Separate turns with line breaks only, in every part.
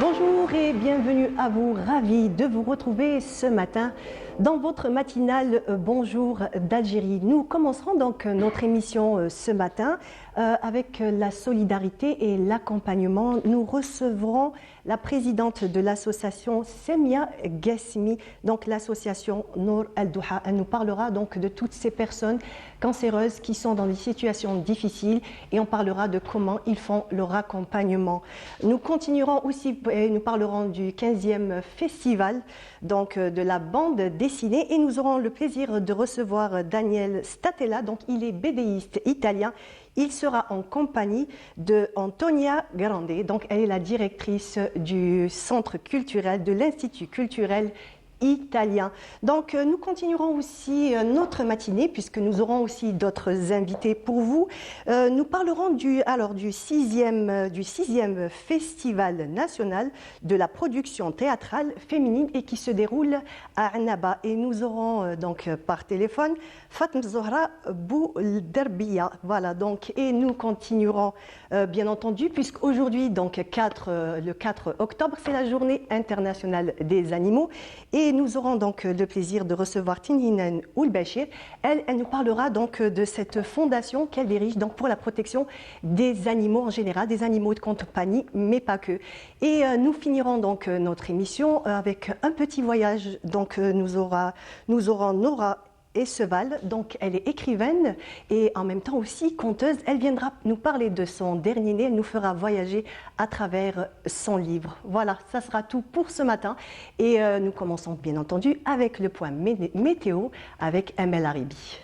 Bonjour et bienvenue à vous, ravi de vous retrouver ce matin dans votre matinale Bonjour d'Algérie. Nous commencerons donc notre émission ce matin avec la solidarité et l'accompagnement. Nous recevrons la présidente de l'association Semia Gassimi, donc l'association Nour Al-Douha. Elle nous parlera donc de toutes ces personnes cancéreuses qui sont dans des situations difficiles et on parlera de comment ils font leur accompagnement. Nous continuerons aussi et nous parlerons du 15e festival donc de la bande dessinée et nous aurons le plaisir de recevoir Daniel Statella, donc il est bédéiste italien. Il sera en compagnie de Antonia Grande, donc elle est la directrice du centre culturel de l'Institut culturel italien. Donc nous continuerons aussi notre matinée puisque nous aurons aussi d'autres invités pour vous. Nous parlerons du 6e festival national de la production théâtrale féminine et qui se déroule à Annaba. Et nous aurons donc par téléphone Fatma Zohra Bouderbiya. Voilà donc et nous continuerons bien entendu puisqu'aujourd'hui donc le 4 octobre c'est la journée internationale des animaux et nous aurons donc le plaisir de recevoir Tinhinen Oulbachir. Elle nous parlera donc de cette fondation qu'elle dirige donc pour la protection des animaux en général, des animaux de compagnie, mais pas que. Et nous finirons donc notre émission avec un petit voyage. Donc nous aurons Nora Esseval, donc elle est écrivaine et en même temps aussi conteuse. Elle viendra nous parler de son dernier né, elle nous fera voyager à travers son livre. Voilà, ça sera tout pour ce matin et nous commençons bien entendu avec le point météo avec Amel Aribi.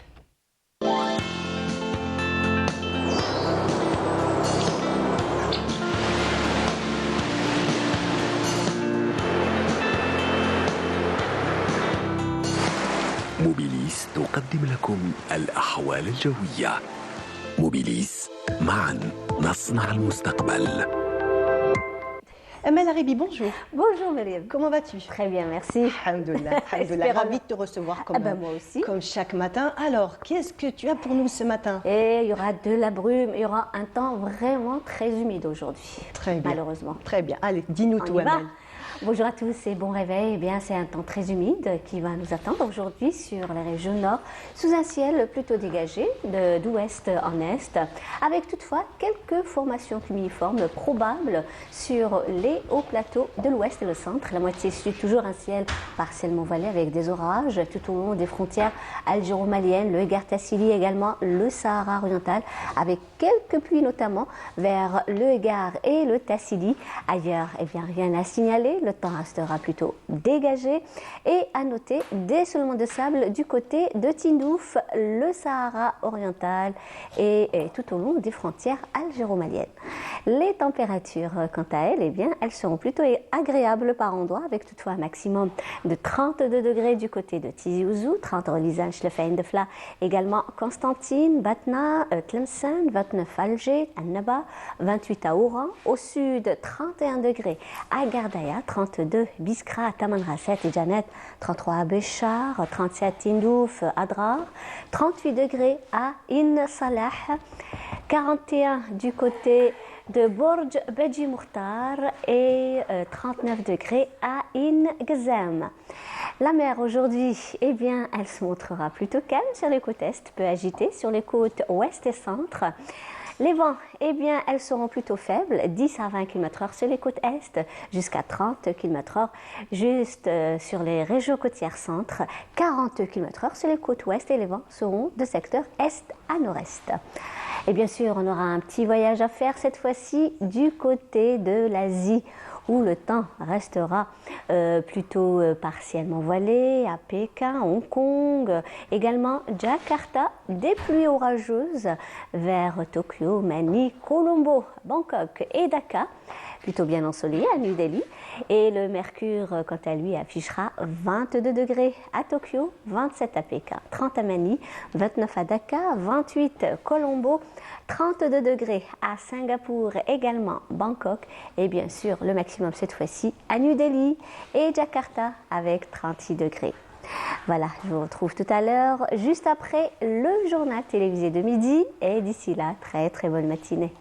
موبيليس تقدم لكم الأحوال الجوية. موبيليس معا نصنع المستقبل.
Amel Aribi, bonjour.
Bonjour Myriam.
Comment vas-tu?
Très bien, merci.
Alhamdoulilah, ravie de te recevoir
moi aussi.
Comme chaque matin. Alors, qu'est-ce que tu as pour nous ce matin?
Et il y aura de la brume, il y aura un temps vraiment très humide aujourd'hui.
Très bien.
Malheureusement.
Très bien. Allez, dis-nous tout, Amel.
Bonjour à tous et bon réveil. Eh bien, c'est un temps très humide qui va nous attendre aujourd'hui sur les régions nord, sous un ciel plutôt dégagé d'ouest en est, avec toutefois quelques formations cumuliformes probables sur les hauts plateaux de l'ouest et le centre. La moitié sud, toujours un ciel partiellement voilé avec des orages tout au long des frontières algéro-maliennes, le Egart Tassili, également le Sahara oriental, avec quelques pluies notamment vers le Egart et le Tassili. Ailleurs, eh bien, rien à signaler. Le temps restera plutôt dégagé et à noter des soulèvements de sable du côté de Tindouf, le Sahara oriental et tout au long des frontières algéro-maliennes. Les températures, quant à elles, eh bien, elles seront plutôt agréables par endroits avec toutefois un maximum de 32 degrés du côté de Tizi Ouzou, 30 Relizan, Chlefein de Fla, également Constantine, Batna, Tlemcen, 29 Alger, Annaba, 28 à Oran, au sud 31 degrés à Gardaïa, 32 Biskra, Tamanrasset et Janet, 33 à Béchar, 37 Tindouf, Adrar, 38 degrés à In Salah, 41 du côté de Borj Beji Mourtar et 39 degrés à In Gazam. La mer aujourd'hui, eh bien, elle se montrera plutôt calme sur les côtes est, peu agitée sur les côtes ouest et centre. Les vents, eh bien, elles seront plutôt faibles, 10 à 20 km/h sur les côtes est, jusqu'à 30 km/h juste sur les régions côtières centre, 40 km/h sur les côtes ouest et les vents seront de secteur est à nord-est. Et bien sûr, on aura un petit voyage à faire cette fois-ci du côté de l'Asie, où le temps restera plutôt partiellement voilé, à Pékin, Hong Kong, également Jakarta, des pluies orageuses vers Tokyo, Manille, Colombo, Bangkok et Dhaka. plutôt bien ensoleillé à New Delhi. Et le mercure, quant à lui, affichera 22 degrés à Tokyo, 27 à Pékin, 30 à Manille, 29 à Dhaka, 28 Colombo, 32 degrés à Singapour, également Bangkok, et bien sûr le maximum cette fois-ci à New Delhi et Jakarta avec 36 degrés. Voilà, je vous retrouve tout à l'heure, juste après le journal télévisé de midi, et d'ici là, très très bonne matinée.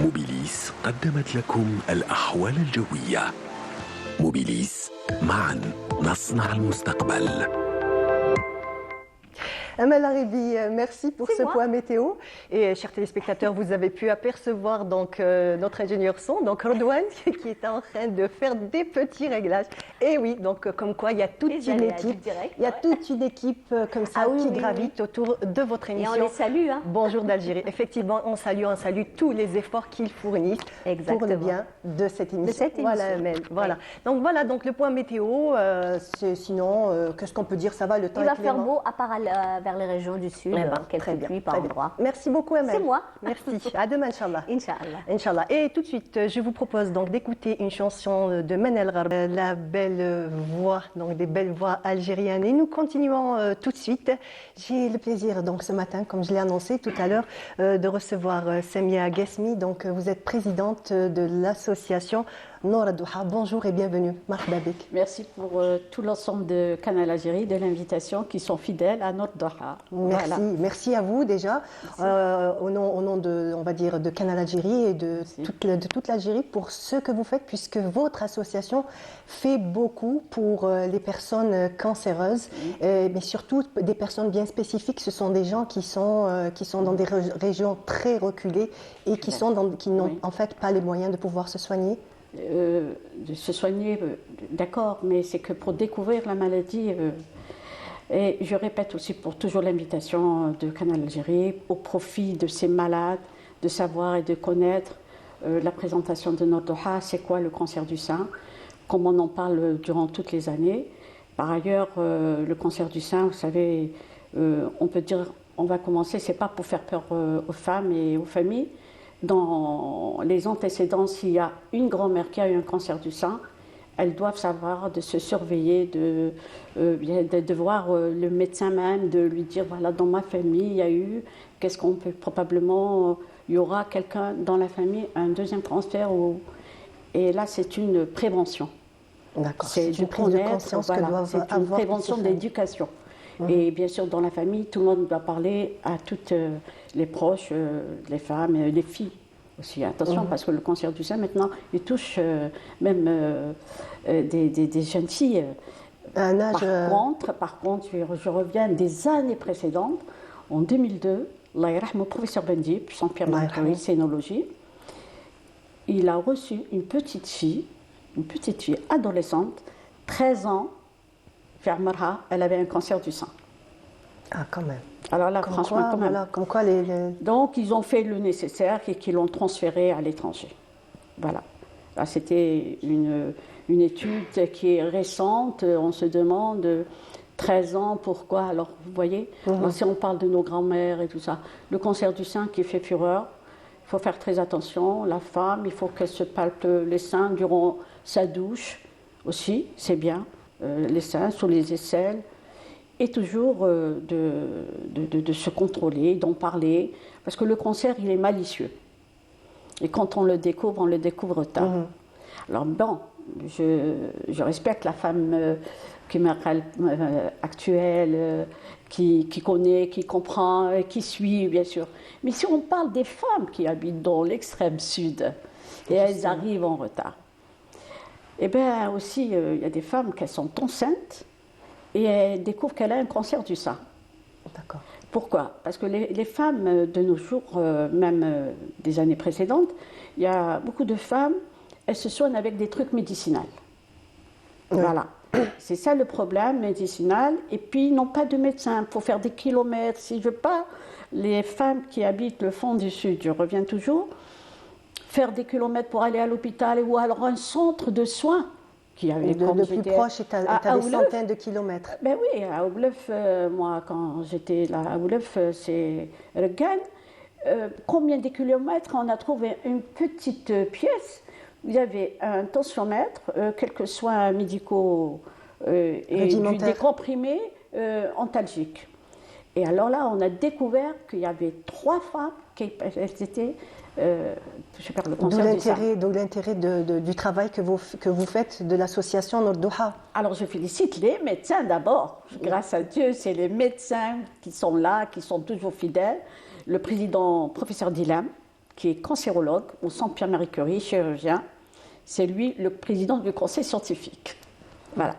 موبيليس قدمت لكم الأحوال الجوية. موبيليس، معا نصنع المستقبل.
Amel Aribi, merci pour ce
moi.
point météo. Et chers téléspectateurs, vous avez pu apercevoir donc notre ingénieur son, donc Rodouane, qui est en train de faire des petits réglages. Et oui, donc comme quoi il y a toute une équipe, il y a toute une équipe comme ça qui gravite autour de votre émission.
Et on les salue. Hein.
Bonjour d'Algérie. Effectivement, on salue tous les efforts qu'ils fournissent pour le bien de cette émission. Voilà, Amel. Voilà. Oui. Donc le point météo. Sinon, qu'est-ce qu'on peut dire? Ça va, le temps est clément.
Il va faire beau à part vers les régions du sud, quelques pluies par endroit.
Merci beaucoup, Amel.
C'est moi.
Merci. À demain, Inch'Allah.
Inch'Allah.
Inch'Allah. Et tout de suite, je vous propose donc d'écouter une chanson de Manel Gharb, la belle voix, donc des belles voix algériennes. Et nous continuons tout de suite. J'ai le plaisir, donc ce matin, comme je l'ai annoncé tout à l'heure, de recevoir Samia Ghesmi. Donc, vous êtes présidente de l'association Nour Ad-Douha. Bonjour et bienvenue. Marhaba bik.
Merci pour tout l'ensemble de Canal Algérie, de l'invitation, qui sont fidèles à Nour Ad-Douha.
Merci, voilà. Merci à vous déjà, au nom de, on va dire, de Canal Algérie et de toute l'Algérie pour ce que vous faites, puisque votre association fait beaucoup pour les personnes cancéreuses, mais surtout des personnes bien spécifiques. Ce sont des gens qui sont dans des régions très reculées et qui n'ont en fait pas les moyens de pouvoir se soigner.
De se soigner, d'accord, mais c'est que pour découvrir la maladie, et je répète aussi pour toujours l'invitation de Canal Algérie, au profit de ces malades, de savoir et de connaître la présentation de Nour Ad-Douha, c'est quoi le cancer du sein, comme on en parle durant toutes les années. Par ailleurs, le cancer du sein, vous savez, on peut dire, on va commencer, c'est pas pour faire peur aux femmes et aux familles. Dans les antécédents, s'il y a une grand-mère qui a eu un cancer du sein, elles doivent savoir de se surveiller, de voir le médecin même, de lui dire voilà, dans ma famille, il y a eu, qu'est-ce qu'on peut probablement, il y aura quelqu'un dans la famille, un deuxième transfert. Et là, c'est une prévention.
D'accord, c'est une prise de conscience que doivent
avoir. C'est une prévention d'éducation. Et bien sûr, dans la famille, tout le monde doit parler à toutes les proches, les femmes, les filles aussi. Attention, parce que le cancer du sein, maintenant, il touche même des jeunes filles.
Un âge...
Par contre, je reviens des années précédentes. En 2002, le professeur Bendi, puis Saint-Pierre-Marguerite, scénologie, il a reçu une petite fille adolescente, 13 ans, elle avait un cancer du sein.
Ah, quand même.
Alors là, franchement, quand même.
Voilà, comme quoi
Donc, ils ont fait le nécessaire et qu'ils l'ont transféré à l'étranger. Voilà. Là, c'était une étude qui est récente. On se demande, 13 ans, pourquoi? Alors, vous voyez, alors, si on parle de nos grands-mères et tout ça, le cancer du sein qui fait fureur, il faut faire très attention. La femme, il faut qu'elle se palpe les seins durant sa douche aussi, c'est bien. Les seins, sous les aisselles, et toujours de se contrôler, d'en parler, parce que le cancer, il est malicieux. Et quand on le découvre tard. Alors bon, je respecte la femme actuelle, qui connaît, qui comprend, qui suit, bien sûr. Mais si on parle des femmes qui habitent dans l'extrême sud, et elles arrivent en retard, eh bien aussi, il y a des femmes qui sont enceintes et elles découvrent qu'elle a un cancer du sein.
D'accord.
Pourquoi? Parce que les femmes de nos jours, même des années précédentes, il y a beaucoup de femmes, elles se soignent avec des trucs médicinaux. Voilà. C'est ça le problème médicinal. Et puis, ils n'ont pas de médecin pour faire des kilomètres. Si je veux pas, les femmes qui habitent le fond du sud, je reviens toujours, faire des kilomètres pour aller à l'hôpital ou alors un centre de soins qui avait
Le plus proche est à des centaines de kilomètres.
Ben oui, à Oglef, moi quand j'étais là à Oglef, c'est Regan. Combien de kilomètres on a trouvé une petite pièce où il y avait un tensiomètre, quelques soins médicaux et des comprimés antalgiques. Et alors là, on a découvert qu'il y avait 3 femmes qui étaient le cancer du sein.
D'où l'intérêt du travail que vous faites de l'association Nordouha.
Alors je félicite les médecins d'abord. Grâce à Dieu, c'est les médecins qui sont là, qui sont toujours fidèles. Le président, professeur Dilam, qui est cancérologue au Centre Pierre-Marie Curie, chirurgien, c'est lui le président du conseil scientifique. Voilà.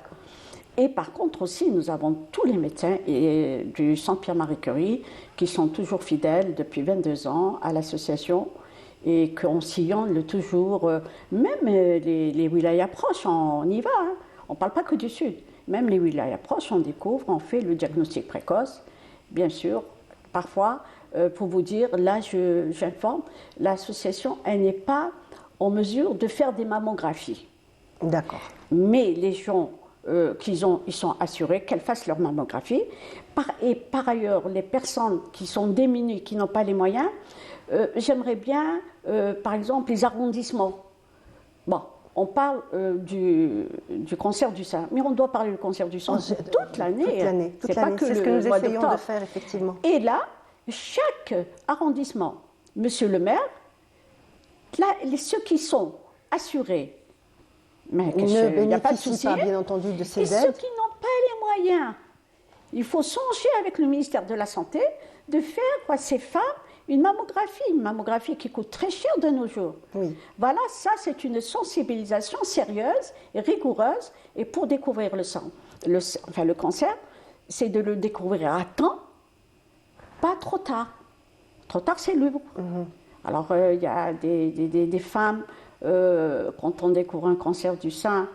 Et par contre aussi, nous avons tous les médecins du Centre Pierre-Marie Curie qui sont toujours fidèles depuis 22 ans à l'association et qu'on sillonne toujours, même les wilayas proches, on y va, hein. On ne parle pas que du Sud. Même les wilayas proches, on découvre, on fait le diagnostic précoce, bien sûr. Parfois, pour vous dire, là j'informe, l'association, elle n'est pas en mesure de faire des mammographies.
D'accord.
Mais les gens ils sont assurés qu'elles fassent leur mammographie. Et par ailleurs, les personnes qui sont démunies, qui n'ont pas les moyens, j'aimerais bien, par exemple, les arrondissements. Bon, on parle du cancer du sein, mais on doit parler du cancer du sein toute l'année.
C'est pas que ce que nous essayons de faire, effectivement.
Et là, chaque arrondissement, monsieur le maire, là, ceux qui sont assurés, mais
ils ne bénéficient pas, bien entendu, de ces aides.
Et ceux qui n'ont pas les moyens, il faut songer avec le ministère de la Santé de faire à ces femmes une mammographie qui coûte très cher de nos jours.
Oui.
Voilà, ça c'est une sensibilisation sérieuse et rigoureuse. Et pour découvrir le cancer, c'est de le découvrir à temps, pas trop tard. Trop tard, c'est lourd. Alors, il y a des femmes, quand on découvre un cancer du sein,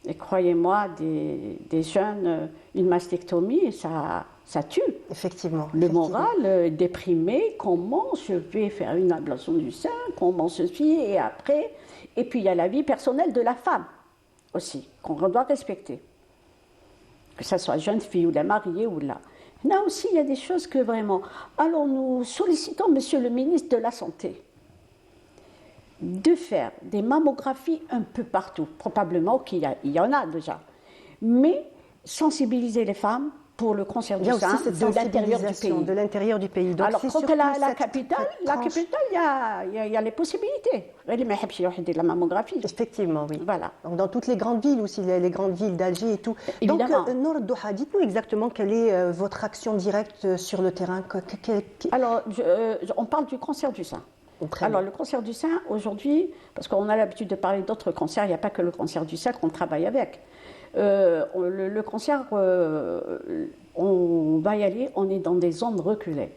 et croyez-moi, des jeunes, une mastectomie, ça tue.
Effectivement.
Le moral, déprimé, comment je vais faire une ablation du sein, comment ceci, et après. Et puis, il y a la vie personnelle de la femme aussi, qu'on doit respecter. Que ce soit jeune fille ou la mariée ou là. Là aussi, il y a des choses que vraiment... Alors, nous sollicitons Monsieur le ministre de la Santé de faire des mammographies un peu partout. Probablement qu'il y en a déjà. Mais sensibiliser les femmes pour le cancer du sein
de l'intérieur du pays.
Donc, alors, quand la capitale, il y a les possibilités. La mammographie.
Effectivement, oui.
Voilà.
Donc, dans toutes les grandes villes aussi, les grandes villes d'Alger et tout.
Évidemment.
Donc, Nordouha, dites-nous exactement quelle est votre action directe sur le terrain.
Alors, on parle du cancer du sein. Alors, le cancer du sein, aujourd'hui, parce qu'on a l'habitude de parler d'autres cancers, il n'y a pas que le cancer du sein qu'on travaille avec. Le cancer, on va y aller, on est dans des zones reculées.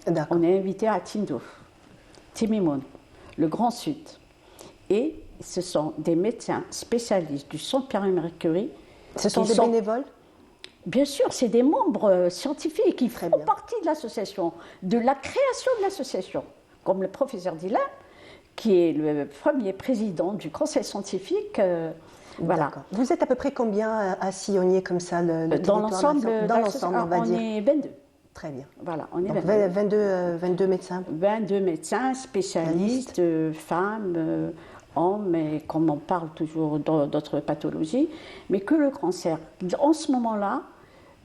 On est invité à Tindouf, Timimoun, le Grand Sud. Et ce sont des médecins spécialistes du Centre Pierre-Marie Curie.
Ce sont des bénévoles ?
Bien sûr, c'est des membres scientifiques qui font partie de l'association, de la création de l'association. Comme le professeur Dila, qui est le premier président du conseil scientifique. Voilà.
Vous êtes à peu près combien à sillonner comme ça le
dans l'ensemble,
on va dire.
On est 22.
Très bien.
Voilà, on est
donc 22 médecins.
22 médecins, spécialistes, femmes, hommes, et comme on parle toujours d'autres pathologies, mais que le cancer. En ce moment-là,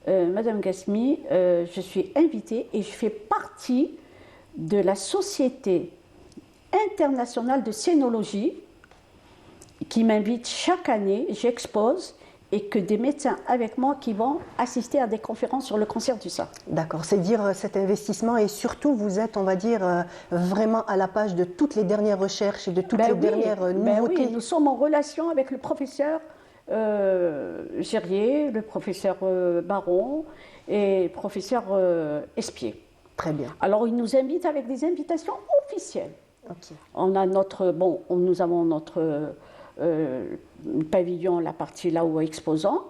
Madame Gasmi, je suis invitée et je fais partie de la Société internationale de cénologie qui m'invite chaque année, j'expose, et que des médecins avec moi qui vont assister à des conférences sur le cancer du sein.
D'accord, c'est dire cet investissement et surtout vous êtes, on va dire, vraiment à la page de toutes les dernières recherches et de toutes les dernières nouveautés.
Oui, nous sommes en relation avec le professeur Gérier, le professeur Baron et le professeur Espier.
Très bien.
Alors, ils nous invitent avec des invitations officielles.
Okay.
Nous avons notre pavillon, la partie là où exposant,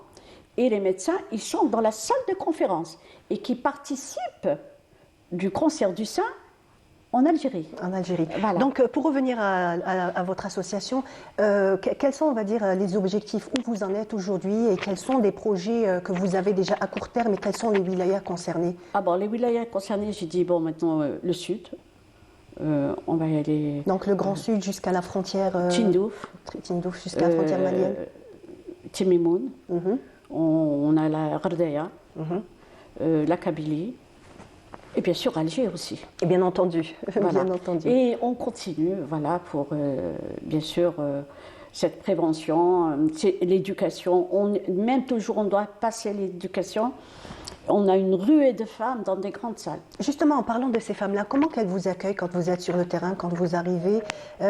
et les médecins, ils sont dans la salle de conférence et qui participent du cancer du sein En Algérie.
En Algérie.
Voilà.
Donc, pour revenir à votre association, quels sont, on va dire, les objectifs, où vous en êtes aujourd'hui et quels sont les projets que vous avez déjà à court terme et quels sont les wilayas concernés?
Ah bon, les wilayas concernés, j'ai dit, bon, maintenant, le sud, on va y aller...
Donc, le Grand Sud jusqu'à la frontière...
Tindouf.
Tindouf, jusqu'à la frontière malienne.
Timimoun. On a la Ghardaïa, la Kabylie. Et bien sûr Alger aussi.
Et bien entendu,
Voilà.
bien entendu.
Et on continue, voilà, pour bien sûr cette prévention, l'éducation. Même toujours, on doit passer l'éducation. On a une ruée de femmes dans des grandes salles.
Justement, en parlant de ces femmes-là, comment qu'elles vous accueillent quand vous êtes sur le terrain, quand vous arrivez?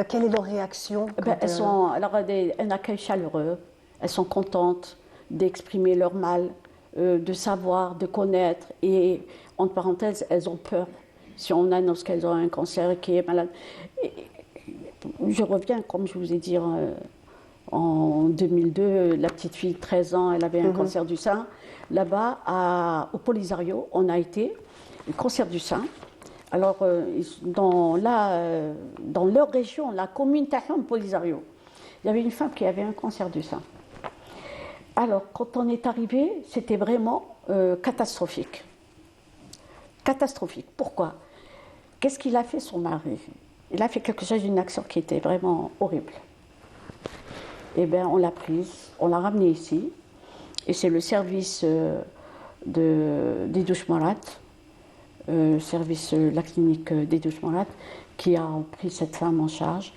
Quelle est leur réaction
Elles sont, alors, un accueil chaleureux. Elles sont contentes d'exprimer leur mal, de savoir, de connaître. Et entre parenthèses, elles ont peur. Si on annonce qu'elles ont un cancer qui est malade. Et je reviens, comme je vous ai dit, en 2002, la petite fille de 13 ans, elle avait un cancer du sein. Là-bas, au Polisario, on a été, le cancer du sein. Alors, dans leur région, la commune Tahom Polisario, il y avait une femme qui avait un cancer du sein. Alors, quand on est arrivé, c'était vraiment catastrophique. Catastrophique. Pourquoi? Qu'est-ce qu'il a fait, son mari? Il a fait quelque chose, une action qui était vraiment horrible. Eh bien, on l'a prise, on l'a ramenée ici, et c'est le service des Douches-Morat, service la clinique des Douches-Morat, qui a pris cette femme en charge.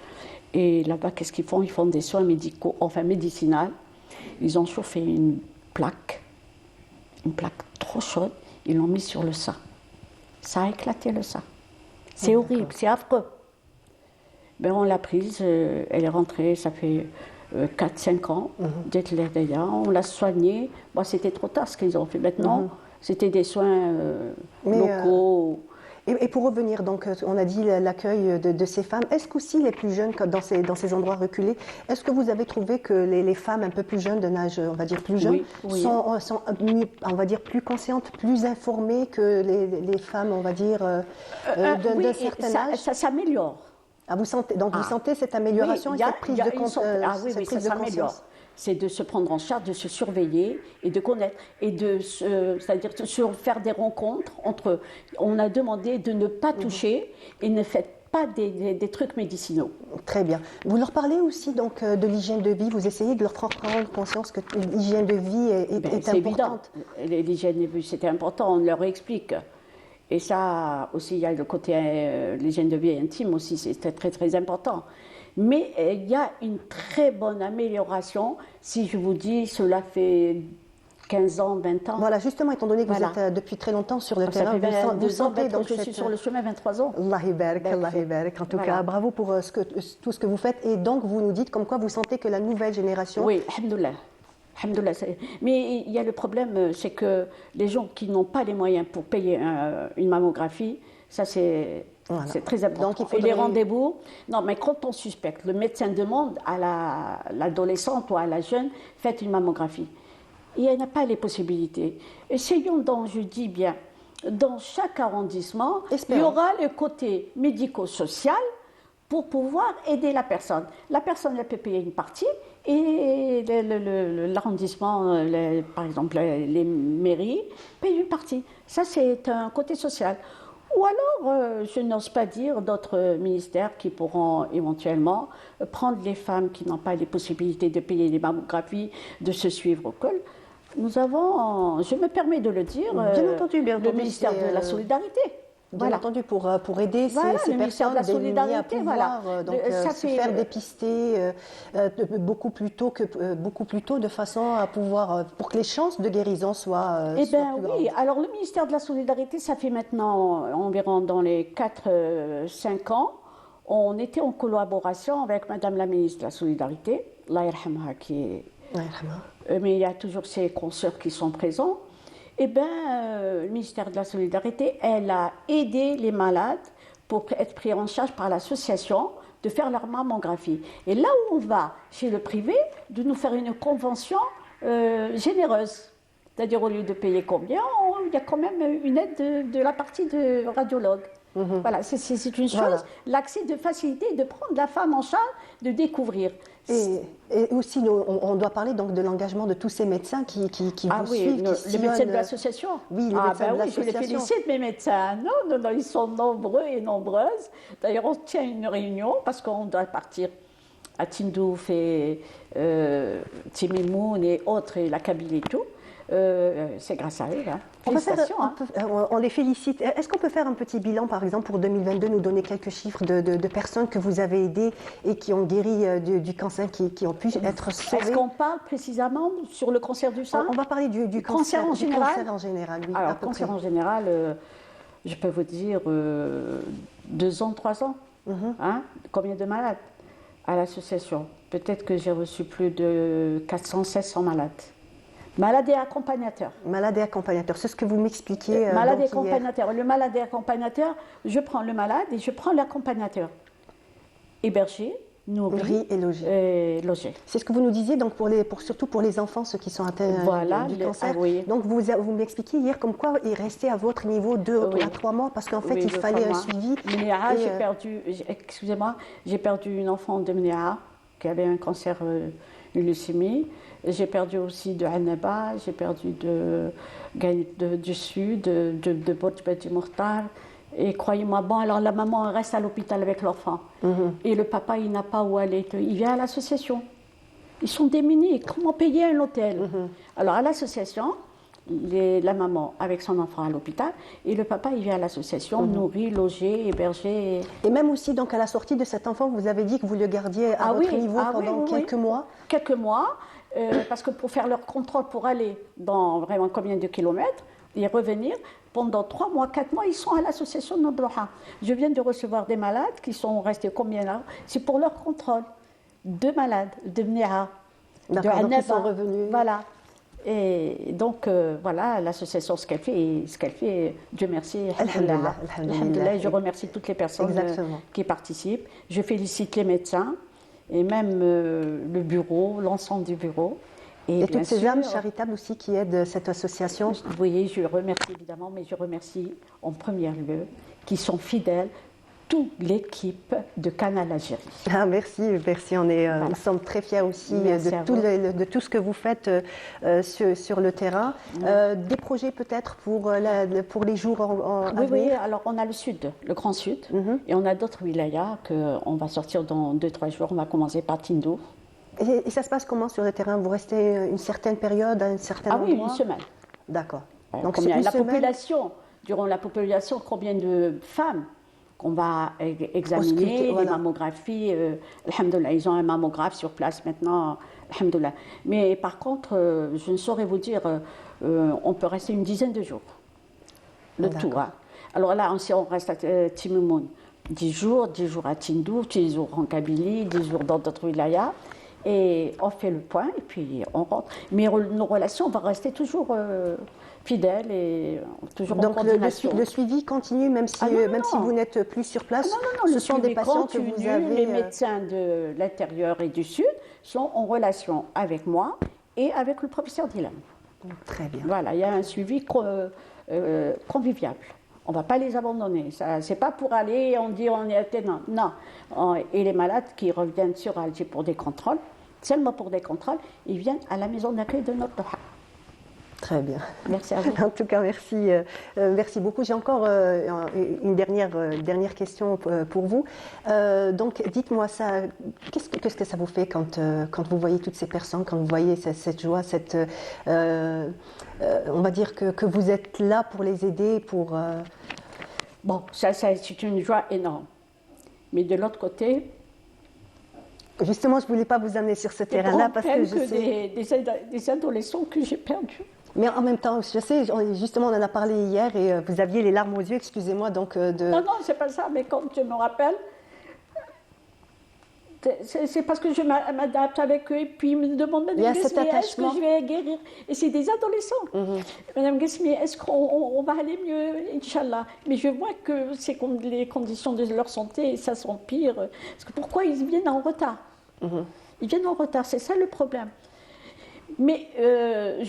Et là-bas, qu'est-ce qu'ils font? Ils font des soins médicaux, enfin médicinales. Ils ont chauffé une plaque trop chaude, ils l'ont mis sur le sein. Ça a éclaté le sein. C'est horrible, c'est affreux. Ben, on l'a prise, elle est rentrée, ça fait 4-5 ans d'être là d'ailleurs. On l'a soignée. Bon, c'était trop tard ce qu'ils ont fait maintenant. C'était des soins locaux.
Et pour revenir, donc, on a dit l'accueil de ces femmes. Est-ce qu'aussi les plus jeunes, dans ces endroits reculés, est-ce que vous avez trouvé que les femmes un peu plus jeunes, d'un âge, on va dire plus jeune,
oui.
sont on va dire, plus conscientes, plus informées que les femmes, on va dire, d'un certain âge?
Ça s'améliore.
Ah, vous sentez cette amélioration et cette prise de conscience?
Ça s'améliore. C'est de se prendre en charge, de se surveiller et de connaître, et c'est-à-dire de se faire des rencontres entre eux. On a demandé de ne pas toucher et ne faites pas des trucs médicinaux.
Très bien. Vous leur parlez aussi donc de l'hygiène de vie, vous essayez de leur faire prendre conscience que l'hygiène de vie est importante.
Évident. L'hygiène de vie, c'était important, on leur explique. Et ça aussi, il y a le côté, l'hygiène de vie intime aussi, c'est très très important. Mais il y a une très bonne amélioration, si je vous dis, cela fait 15 ans, 20 ans.
Voilà, justement, étant donné que vous êtes depuis très longtemps sur le terrain, vous sentez donc
je suis sur le chemin 23 ans.
Allah barak. En tout cas, bravo pour tout ce que vous faites. Et donc, vous nous dites comme quoi vous sentez que la nouvelle génération...
Oui, alhamdoulilah. Mais il y a le problème, c'est que les gens qui n'ont pas les moyens pour payer une mammographie, ça c'est très important. Donc, et les rendez-vous, non mais quand on suspecte, le médecin demande à l'adolescente ou à la jeune, faites une mammographie. Et elle n'a pas les possibilités. Essayons donc, je dis bien, dans chaque arrondissement, il y aura le côté médico-social pour pouvoir aider la personne. La personne, elle peut payer une partie et l'arrondissement, par exemple les mairies, payent une partie. Ça, c'est un côté social. Ou alors, je n'ose pas dire, d'autres ministères qui pourront éventuellement prendre les femmes qui n'ont pas les possibilités de payer les mammographies, de se suivre au col. Nous avons, je me permets de le dire,
bien entendu,
le ministère de la Solidarité.
Bien entendu, pour aider ces personnes démunies à pouvoir se faire dépister beaucoup plus tôt, de façon à pouvoir, pour que les chances de guérison soient
Eh bien
plus
oui,
grandes.
alors le ministère de la Solidarité, ça fait maintenant environ dans les 4-5 ans, on était en collaboration avec Madame la ministre de la Solidarité, Allah yarhamha, qui est... mais il y a toujours ses consoeurs qui sont présents. Eh bien, le ministère de la Solidarité, elle a aidé les malades pour être pris en charge par l'association de faire leur mammographie. Et là où on va chez le privé, de nous faire une convention généreuse. C'est-à-dire, au lieu de payer combien, il y a quand même une aide de la partie de radiologue. Voilà, c'est une chose,
Voilà.
l'accès de facilité, de prendre la femme en charge, de découvrir.
Et aussi, on doit parler donc de l'engagement de tous ces médecins qui
Ah
vous
oui,
suivent, qui
les médecins de
sillonnent.
l'association.
Oui, les
ah
médecins
ben
de
oui, je les
l'association.
félicite, mes médecins. Non, non, non, ils sont nombreux et nombreuses. D'ailleurs, on tient une réunion parce qu'on doit partir à Tindouf et Timimoun et autres, et la Kabylie et tout. C'est grâce à eux. Hein. Félicitations.
On les félicite. Est-ce qu'on peut faire un petit bilan, par exemple, pour 2022, nous donner quelques chiffres de personnes que vous avez aidées et qui ont guéri du cancer, qui ont pu être sauvées?
Est-ce qu'on parle précisément sur le cancer du sein?
On va parler du
cancer en général.
Cancer en général, oui.
Alors, cancer en général, je peux vous dire 2 ans, 3 ans. Hein? Combien de malades à l'association? Peut-être que j'ai reçu plus de 400, 700 malades. Malade et accompagnateur.
Malade et accompagnateur, c'est ce que vous m'expliquiez.
Malade et
donc, hier.
accompagnateur. Le malade et accompagnateur, je prends le malade et je prends l'accompagnateur. Hébergé, nourri
et logé.
Et logé.
C'est ce que vous nous disiez, donc surtout pour les enfants, ceux qui sont atteints
Voilà,
du cancer.
ah oui.
Donc vous m'expliquiez hier comme quoi il restait à votre niveau 2
Oui.
à 3 mois parce qu'en fait
Oui,
il fallait un suivi.
Mnéa, excusez-moi, j'ai perdu une enfant de Mnéa qui avait un cancer, une leucémie. J'ai perdu aussi de Annaba, j'ai perdu du Sud, de Botbet Mortar. Et croyez-moi, bon, alors la maman elle reste à l'hôpital avec l'enfant. Et le papa, il n'a pas où aller. Il vient à l'association. Ils sont démunis. Comment payer un hôtel? Alors à l'association, la maman avec son enfant à l'hôpital et le papa, il vient à l'association, nourri, logé, hébergé.
Et même aussi, donc à la sortie de cet enfant, vous avez dit que vous le gardiez à votre niveau pendant quelques mois.
Quelques mois, parce que pour faire leur contrôle, pour aller dans vraiment combien de kilomètres et revenir, pendant 3 mois, 4 mois, ils sont à l'association de Nodroha. Je viens de recevoir des malades qui sont restés combien là? C'est pour leur contrôle. 2 malades de Mnéa, de
D'accord, donc ils sont
Annaba.
revenus.
Voilà. Et donc, voilà, l'association, ce qu'elle fait, Dieu merci,
Alhamdulillah,
alhamdulillah. Je remercie toutes les personnes qui participent. Je félicite les médecins et même le bureau, l'ensemble du bureau.
Et toutes ces âmes charitables aussi qui aident cette association.
Oui, je remercie évidemment, mais je remercie en premier lieu qui sont fidèles, toute l'équipe de Canal Algérie.
Ah, merci, nous sommes très fiers aussi de tout ce que vous faites sur le terrain. Des projets peut-être pour les jours à venir?
Oui, alors on a le sud, le grand sud, et on a d'autres wilayas qu'on va sortir dans 2-3 jours. On va commencer par Tindouf.
Et ça se passe comment sur le terrain? Vous restez une certaine période, un certain endroit?
Ah oui, une semaine.
D'accord.
Donc durant la population, combien de femmes qu'on va examiner, les mammographies, alhamdoulilah, ils ont un mammographe sur place maintenant, alhamdoulilah. Mais par contre, je ne saurais vous dire, on peut rester une dizaine de jours, le tout. Hein. Alors là, si on reste à Timimoun, 10 jours à Tindouf, 10 jours en Kabylie, 10 jours dans d'autres wilayas, et on fait le point, et puis on rentre. Mais nos relations vont rester toujours fidèles et toujours en coordination.
Donc le suivi continue, même si vous n'êtes plus sur place.
Ce sont des patients que vous avez. Les médecins de l'intérieur et du sud sont en relation avec moi et avec le professeur Dylan.
Très bien.
Voilà, il y a un suivi convivial. On ne va pas les abandonner. Ce n'est pas pour aller, on dit on est atteint. Non. Et les malades qui reviennent sur Alger pour des contrôles, seulement pour des contrôles, ils viennent à la maison d'accueil de notre Doha.
Très bien.
Merci à vous.
En tout cas, merci beaucoup. J'ai encore une dernière question pour vous. Donc, dites-moi ça. Qu'est-ce que ça vous fait quand vous voyez toutes ces personnes, quand vous voyez cette joie, on va dire que vous êtes là pour les aider, pour.
Bon, ça c'est une joie énorme. Mais de l'autre côté.
Justement, je ne voulais pas vous amener sur ce terrain-là parce que je sais.
Des adolescents que j'ai perdus.
Mais en même temps, je sais, justement, on en a parlé hier et vous aviez les larmes aux yeux, excusez-moi, donc
Non, c'est pas ça, mais quand je me rappelle, c'est parce que je m'adapte avec eux et puis ils me demandent, Madame Guesmi, est-ce que je vais guérir? Et c'est des adolescents. Madame Guesmi, est-ce qu'on va aller mieux, Inch'Allah? Mais je vois que les conditions de leur santé, ça s'empire. Parce que pourquoi ils viennent en retard? Ils viennent en retard, c'est ça le problème. Mais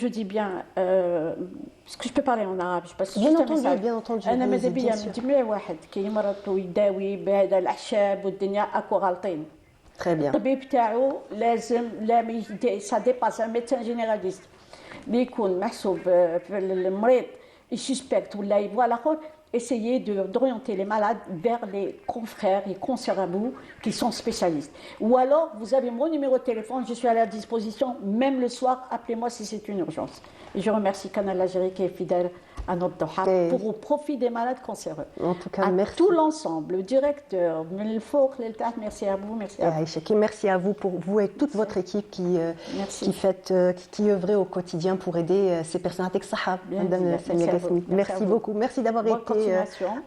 je dis bien, parce que je peux parler en arabe, je passe
Bien
juste un
entendu,
message.
bien entendu.
أنا ماذا
Allez-y,
بيا
bien sûr.
مجمع واحد كيمرض ويداوي بهذا الأعشاب والدنيا أكو غالطين.
Très bien.
الطبيب تاعو لازم لا سا ديباس ان ميدسان جينيراليست اللي يكون محسوب في المريض يسسبكت ولا يبغى الاخر essayer d'orienter les malades vers les confrères et consoeurs à vous qui sont spécialistes. Ou alors, vous avez mon numéro de téléphone, je suis à la disposition, même le soir, appelez-moi si c'est une urgence. Et je remercie Canal Algérie qui est fidèle à notre Doha pour au profit des malades cancéreux.
En tout cas,
à
merci.
tout l'ensemble, le directeur, le Fouk, merci à vous, merci à vous.
Aïcha, merci à vous pour vous et toute votre équipe qui œuvrez au quotidien pour aider ces personnes avec Sahab. Merci beaucoup. Merci d'avoir été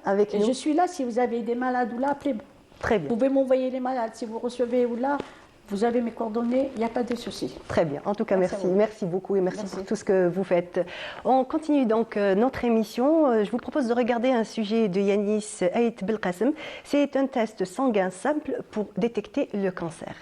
avec nous.
Et je suis là si vous avez des malades ou là, appelez-moi.
Très bien.
Vous pouvez m'envoyer les malades si vous recevez ou là. Vous avez mes coordonnées, il n'y a pas de souci.
Très bien. En tout cas, merci. Merci beaucoup et merci pour tout ce que vous faites. On continue donc notre émission. Je vous propose de regarder un sujet de Yanis Aït Belkacem. C'est un test sanguin simple pour détecter le cancer.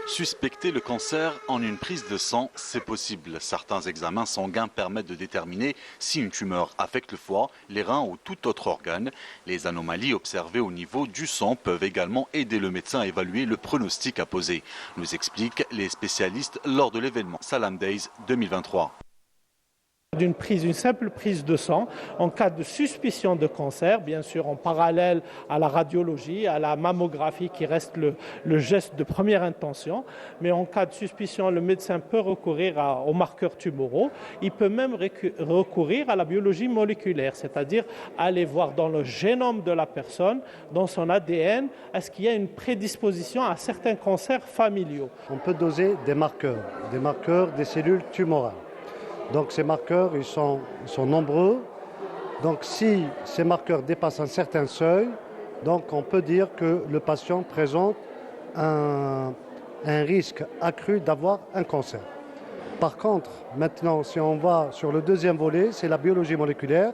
Suspecter le cancer en une prise de sang, c'est possible. Certains examens sanguins permettent de déterminer si une tumeur affecte le foie, les reins ou tout autre organe. Les anomalies observées au niveau du sang peuvent également aider le médecin à évaluer le pronostic à poser, nous expliquent les spécialistes lors de l'événement Salam Days 2023.
Une simple prise de sang en cas de suspicion de cancer, bien sûr en parallèle à la radiologie, à la mammographie qui reste le geste de première intention. Mais en cas de suspicion, le médecin peut recourir aux marqueurs tumoraux. Il peut même recourir à la biologie moléculaire, c'est-à-dire aller voir dans le génome de la personne, dans son ADN, est-ce qu'il y a une prédisposition à certains cancers familiaux.
On peut doser des marqueurs des cellules tumorales. Donc ces marqueurs, ils sont nombreux. Donc si ces marqueurs dépassent un certain seuil, donc on peut dire que le patient présente un risque accru d'avoir un cancer. Par contre, maintenant, si on va sur le deuxième volet, c'est la biologie moléculaire.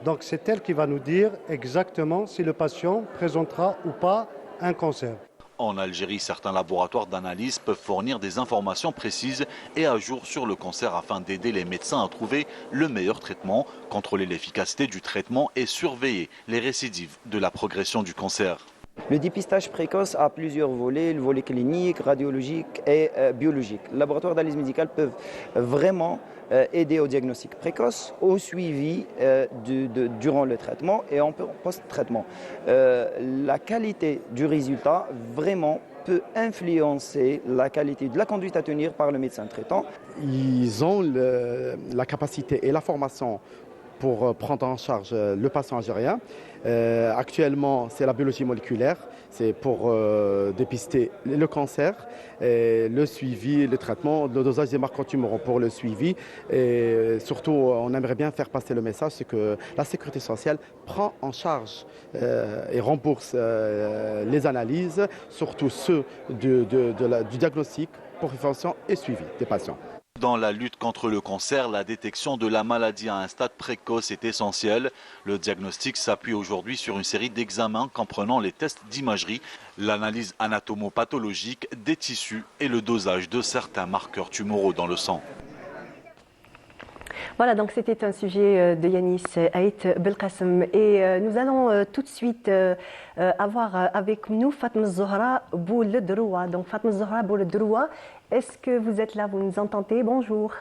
Donc c'est elle qui va nous dire exactement si le patient présentera ou pas un cancer.
En Algérie, certains laboratoires d'analyse peuvent fournir des informations précises et à jour sur le cancer afin d'aider les médecins à trouver le meilleur traitement, contrôler l'efficacité du traitement et surveiller les récidives de la progression du cancer.
Le dépistage précoce a plusieurs volets, le volet clinique, radiologique et biologique. Les laboratoires d'analyse médicale peuvent vraiment aider au diagnostic précoce, au suivi durant le traitement et en post-traitement. La qualité du résultat vraiment peut influencer la qualité de la conduite à tenir par le médecin traitant.
Ils ont la capacité et la formation pour prendre en charge le patient algérien. Actuellement, c'est la biologie moléculaire, c'est pour dépister le cancer, le suivi, le traitement, le dosage des marqueurs tumoraux pour le suivi. Et surtout, on aimerait bien faire passer le message, c'est que la sécurité sociale prend en charge et rembourse les analyses, surtout ceux du diagnostic, prévention et suivi des patients.
Dans la lutte contre le cancer, la détection de la maladie à un stade précoce est essentielle. Le diagnostic s'appuie aujourd'hui sur une série d'examens comprenant les tests d'imagerie, l'analyse anatomopathologique des tissus et le dosage de certains marqueurs tumoraux dans le sang.
Voilà, donc c'était un sujet de Yanis Aït Belkacem. Et nous allons tout de suite avoir avec nous Fatma Zohra Bouledroua. Donc Fatma Zohra Bouledroua, est-ce que vous êtes là, vous nous entendez? Bonjour.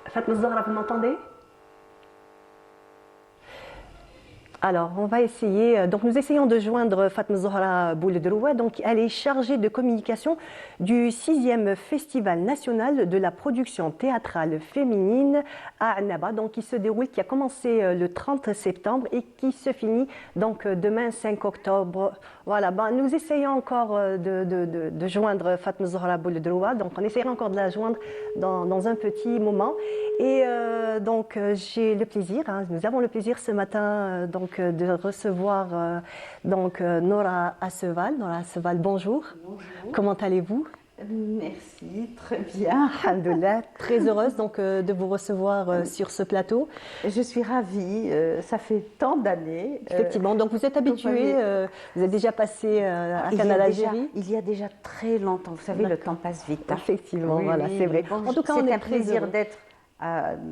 Fatma Zohra, vous m'entendez? Alors, on va essayer. Donc, nous essayons de joindre Fatma Zohra Bouledroua. Donc, elle est chargée de communication du 6e Festival national de la production théâtrale féminine à Annaba, donc qui se déroule, qui a commencé le 30 septembre et qui se finit donc demain 5 octobre. Voilà. Ben, nous essayons encore de joindre Fatma Zohra Bouledroua. Donc, on essaiera encore de la joindre dans un petit moment. Et donc, j'ai le plaisir. Nous avons le plaisir ce matin donc de recevoir Nora Asseval. Nora Asseval, bonjour.
Bonjour.
Comment allez-vous?
Merci, très bien, alhamdoulilah.
Très heureuse donc de vous recevoir sur ce plateau.
Je suis ravie, ça fait tant d'années.
Effectivement, donc vous êtes habitué, vous êtes déjà passé à Canal Algérie.
Il y a déjà très longtemps, vous savez, le temps passe vite. Hein.
Effectivement,
Oui,
voilà,
oui,
c'est vrai.
Bon,
En tout cas,
c'est
on est
un plaisir
heureux.
d'être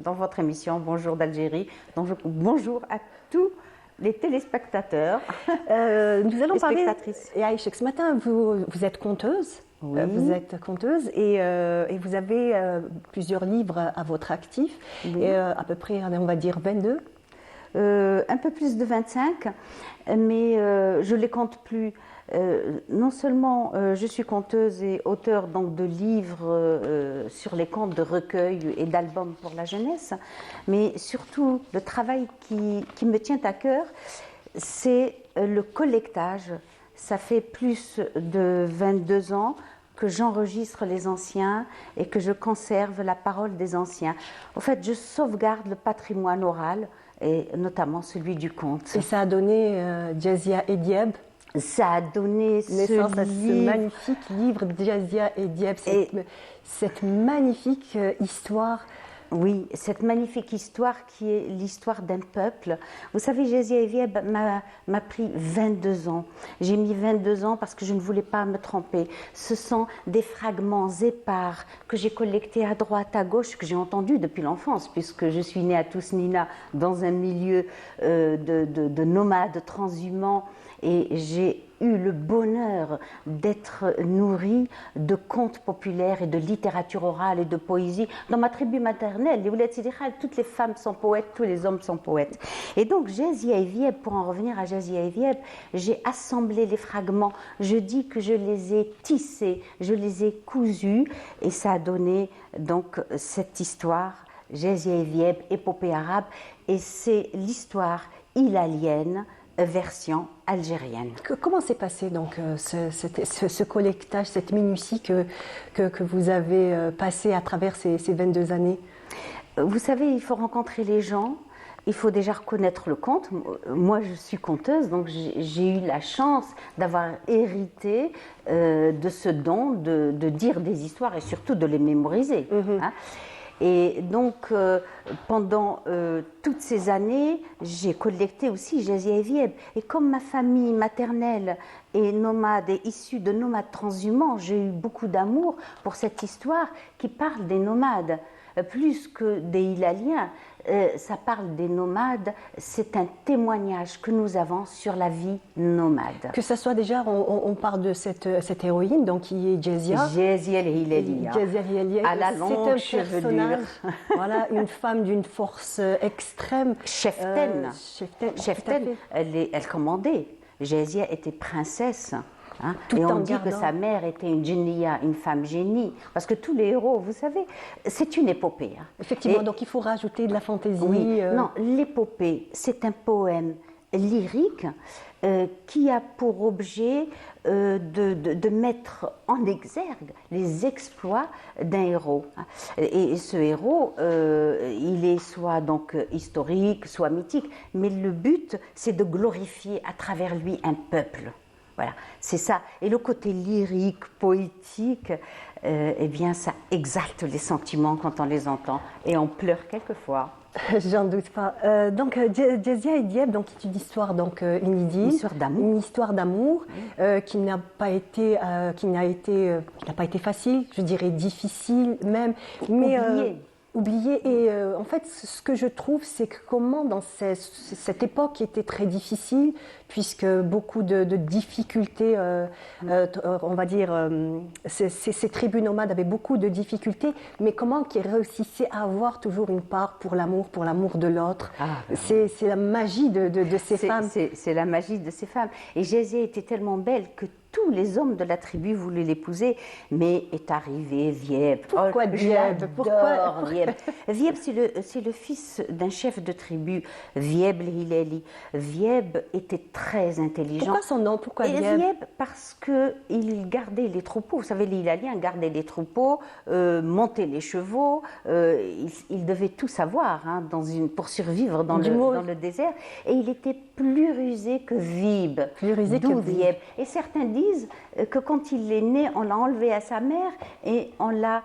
dans votre émission Bonjour d'Algérie. Donc, bonjour à tous les téléspectateurs.
Nous allons
Les
parler.
spectatrices.
Et Aïcha, ce matin, vous êtes conteuse.
Oui.
Vous êtes conteuse et vous avez plusieurs livres à votre actif,
Oui.
et, à peu près, on va dire 22.
Un peu plus de 25, mais je ne les compte plus. Non seulement je suis conteuse et auteure donc, de livres sur les contes de recueil et d'albums pour la jeunesse, mais surtout le travail qui me tient à cœur, c'est le collectage. Ça fait plus de 22 ans que j'enregistre les anciens et que je conserve la parole des anciens. En fait, je sauvegarde le patrimoine oral et notamment celui du conte.
Et ça a donné Jazia et Dieb.
Ça a donné
Naissance
ce
à ce
livre.
magnifique livre de Jazia et Dieb, cette magnifique histoire.
Oui, cette magnifique histoire qui est l'histoire d'un peuple. Vous savez, Jazia et Dieb m'a pris 22 ans. J'ai mis 22 ans parce que je ne voulais pas me tromper. Ce sont des fragments épars que j'ai collectés à droite, à gauche, que j'ai entendus depuis l'enfance, puisque je suis née à Tousnina dans un milieu de nomades transhumants. Et j'ai eu le bonheur d'être nourrie de contes populaires et de littérature orale et de poésie. Dans ma tribu maternelle, les Ouled Sidi Khaled, toutes les femmes sont poètes, tous les hommes sont poètes. Et donc, Jazia et Dieb, pour en revenir à Jazia et Dieb, j'ai assemblé les fragments. Je dis que je les ai tissés, je les ai cousus, et ça a donné donc cette histoire, Jazia et Dieb, épopée arabe, et c'est l'histoire hilalienne version algérienne.
Comment s'est passé donc ce collectage, cette minutie que vous avez passé à travers ces 22 années?
Vous savez, il faut rencontrer les gens, il faut déjà reconnaître le conte. Moi, je suis conteuse, donc j'ai eu la chance d'avoir hérité de ce don de dire des histoires et surtout de les mémoriser. Hein. Et donc, pendant toutes ces années, j'ai collecté aussi Jazia et Dieb. Et comme ma famille maternelle est nomade et issue de nomades transhumants, j'ai eu beaucoup d'amour pour cette histoire qui parle des nomades. Plus que des Hilaliens, ça parle des nomades, c'est un témoignage que nous avons sur la vie nomade.
Que ce soit déjà, on parle de cette héroïne, donc qui est Jazia.
Jazia et Hilalia.
Jazia et Hilalia.
À la longue chevelure.
Voilà, une femme d'une force extrême.
Cheftaine.
Cheftaine,
Elle commandait. Jazia était princesse. Hein,
Tout
et
en
on dit que sa mère était une djinniya, une femme génie, parce que tous les héros, vous savez, c'est une épopée. Hein.
Effectivement, donc il faut rajouter de la fantaisie.
Oui, non, l'épopée, c'est un poème lyrique qui a pour objet de mettre en exergue les exploits d'un héros. Et ce héros, il est soit donc historique, soit mythique, mais le but, c'est de glorifier à travers lui un peuple. Voilà, c'est ça. Et le côté lyrique, poétique, eh bien, ça exalte les sentiments quand on les entend. Et on pleure quelquefois.
J'en doute pas. Donc, Jazia et Dieb, donc, est une histoire donc, inédite.
Une histoire d'amour.
Une histoire d'amour qui n'a pas été facile, je dirais difficile même. Mais, oublié. Et en fait, ce que je trouve, c'est que comment dans cette époque était très difficile, puisque beaucoup de difficultés, on va dire, ces tribus nomades avaient beaucoup de difficultés, mais comment qu'ils réussissaient à avoir toujours une part pour l'amour de l'autre. C'est la magie de ces femmes.
C'est la magie de ces femmes. Et Jazia était tellement belle que tous les hommes de la tribu voulaient l'épouser, mais est arrivé Dieb.
Pourquoi Dieb?
J'adore Dieb. Dieb, c'est le fils d'un chef de tribu, Dieb el-Hilali. Dieb était très intelligent.
Pourquoi son nom? Pourquoi Dieb?
Dieb, parce qu'il gardait les troupeaux. Vous savez, les Hilaliens gardaient les troupeaux, montaient les chevaux. Il devait tout savoir pour survivre dans le désert. Et il était plus rusé que Vib.
Plus rusé que
D'où
Vib.
Vieb. Et certains disent que quand il est né, on l'a enlevé à sa mère et on l'a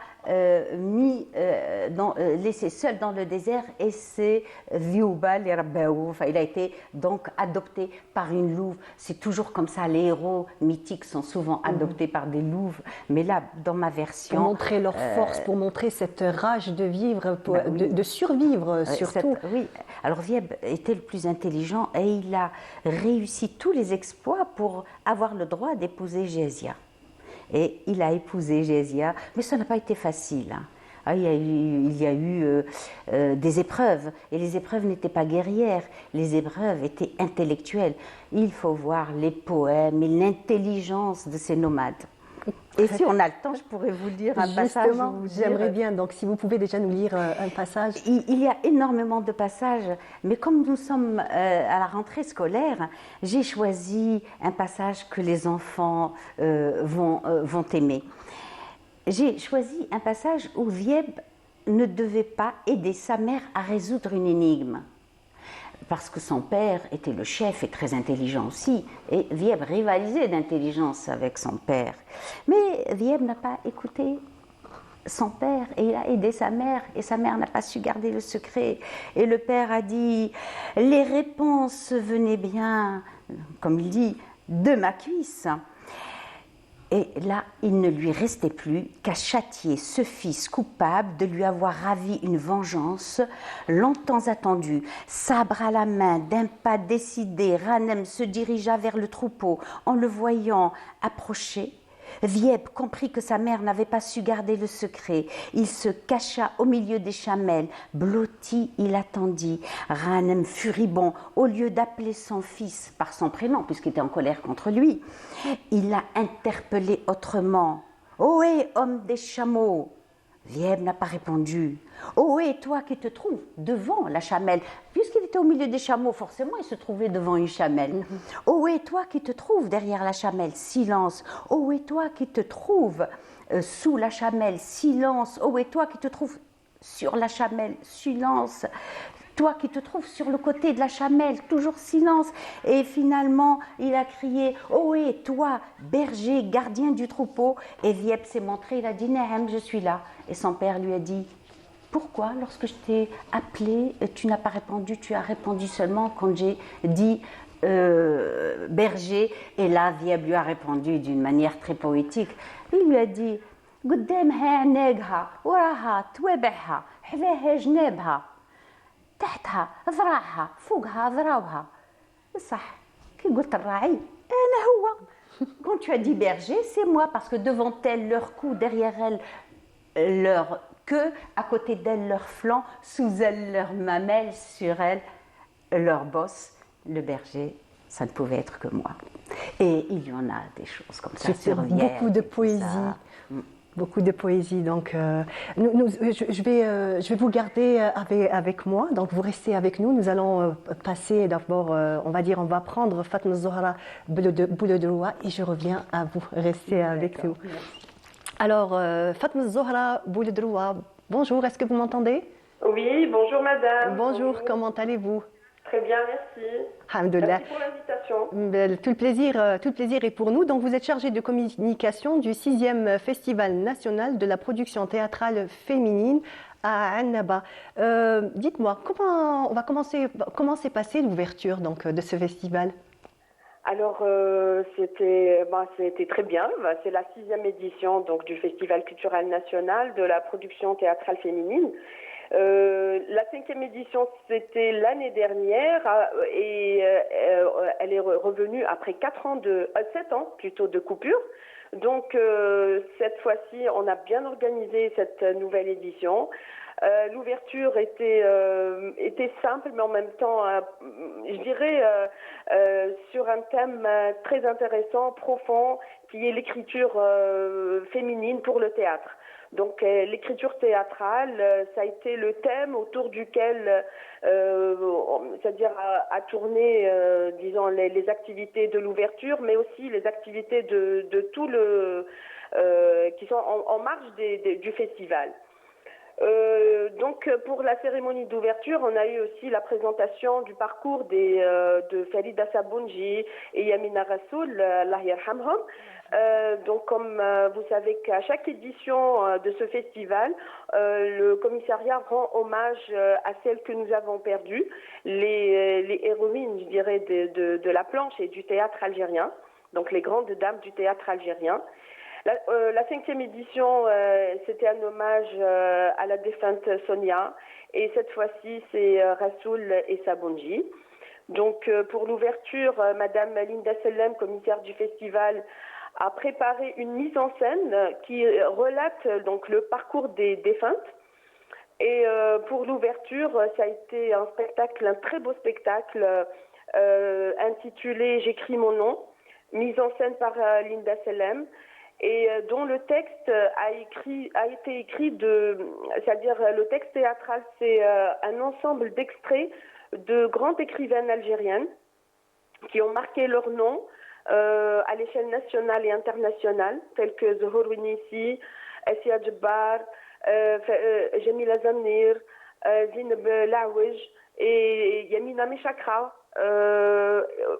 laissé seul dans le désert et c'est Viouba les Rabbaou. Enfin, il a été donc adopté par une louve. C'est toujours comme ça, les héros mythiques sont souvent adoptés par des louves. Mais là, dans ma version...
Pour montrer leur force, pour montrer cette rage de vivre, de survivre surtout.
Oui, alors Vieb était le plus intelligent et il a réussi tous les exploits pour avoir le droit d'épouser Gésia. Et il a épousé Gésia, mais ça n'a pas été facile. Hein. Ah, il y a eu des épreuves, et les épreuves n'étaient pas guerrières, les épreuves étaient intellectuelles. Il faut voir les poèmes et l'intelligence de ces nomades. Et si on a le temps, je pourrais vous lire un passage.
Justement, j'aimerais bien, donc si vous pouvez déjà nous lire un passage.
Il y a énormément de passages, mais comme nous sommes à la rentrée scolaire, j'ai choisi un passage que les enfants vont aimer. J'ai choisi un passage où Vieb ne devait pas aider sa mère à résoudre une énigme. Parce que son père était le chef et très intelligent aussi, et Vieb rivalisait d'intelligence avec son père. Mais Vieb n'a pas écouté son père et il a aidé sa mère, et sa mère n'a pas su garder le secret. Et le père a dit « Les réponses venaient bien, comme il dit, de ma cuisse ». Et là, il ne lui restait plus qu'à châtier ce fils coupable de lui avoir ravi une vengeance longtemps attendue. Sabre à la main, d'un pas décidé, Ranem se dirigea vers le troupeau. En le voyant approcher, Vieb comprit que sa mère n'avait pas su garder le secret. Il se cacha au milieu des chamelles. Blotti, il attendit. Ranem furibond, au lieu d'appeler son fils par son prénom, puisqu'il était en colère contre lui, il l'a interpellé autrement. « Ohé, homme des chameaux !» Vieb n'a pas répondu. « Ohé, toi qui te trouves devant la chamelle !» Puisqu'il était au milieu des chameaux, forcément, il se trouvait devant une chamelle. « Ohé, toi qui te trouves derrière la chamelle !» Silence. « Ohé, toi qui te trouves sous la chamelle !» Silence. « Ohé, toi qui te trouves sur la chamelle !» Silence. Toi qui te trouves sur le côté de la chamelle, toujours silence. Et finalement, il a crié « Ohé, toi, berger, gardien du troupeau !» Et Vieb s'est montré, il a dit « Nahem, je suis là !» Et son père lui a dit « Pourquoi, lorsque je t'ai appelé, tu n'as pas répondu, tu as répondu seulement quand j'ai dit berger ?» Et là, Vieb lui a répondu d'une manière très poétique. Il lui a dit « قدامها ناقها وراها توابعها حذاها جنابها تحتها ذراعها فوقها ذراوها صح كي قلت الراعي أنا هو. Quand tu as dit berger, c'est moi, parce que devant elle, leur cou, derrière elle, leur queue, à côté d'elle, leur flanc, sous elle, leur mamelle, sur elle, leur bosse. Le berger, ça ne pouvait être que moi. Et il y en a des choses comme ça.
Sur beaucoup de poésie. Beaucoup de poésie. Donc, je vais vous garder avec moi. Donc, vous restez avec nous. Nous allons passer d'abord, on va prendre Fatma Zohra Bouledroua et je reviens à vous. Restez avec nous. Alors, Fatma Zohra Bouledroua, bonjour, est-ce que vous m'entendez?
Oui, bonjour madame.
Bonjour, comment allez-vous?
Très bien, merci.
Alhamdoulilah.
Merci pour l'invitation.
Tout le plaisir est pour nous. Donc, vous êtes chargé de communication du 6e Festival national de la production théâtrale féminine à Annaba. Dites-moi, comment s'est passée l'ouverture de ce festival?
Alors, c'était très bien. C'est la 6e édition donc, du Festival culturel national de la production théâtrale féminine. La 5e édition, c'était l'année dernière et elle est revenue après 7 ans plutôt de coupure. Donc, cette fois-ci, on a bien organisé cette nouvelle édition. L'ouverture était simple, mais en même temps, je dirais, sur un thème très intéressant, profond, qui est l'écriture féminine pour le théâtre. Donc l'écriture théâtrale, ça a été le thème autour duquel, c'est-à-dire a tourné, disons, les activités de l'ouverture, mais aussi les activités de tout qui sont en marge du festival. Donc pour la cérémonie d'ouverture, on a eu aussi la présentation du parcours de Farida Sabounji et Yamina Rassoul, Allah yarhamhum. Donc comme vous savez qu'à chaque édition de ce festival, le commissariat rend hommage à celles que nous avons perdues, les héroïnes, je dirais, de la planche et du théâtre algérien, donc les grandes dames du théâtre algérien. La 5e édition, c'était un hommage à la défunte Sonia, et cette fois-ci, c'est Rassoul et Sabounji. Donc, pour l'ouverture, Madame Linda Sellem, commissaire du festival, a préparé une mise en scène qui relate donc le parcours des défuntes. Et pour l'ouverture, ça a été un spectacle, un très beau spectacle intitulé J'écris mon nom, mise en scène par Linda Sellem, et dont le texte a été écrit c'est-à-dire le texte théâtral, c'est un ensemble d'extraits de grandes écrivaines algériennes qui ont marqué leur nom à l'échelle nationale et internationale, telles que Zohor Winnissi, Assia Djebbar, Jamila Zamnir, Zineb Laouij et Yamina Meshakra.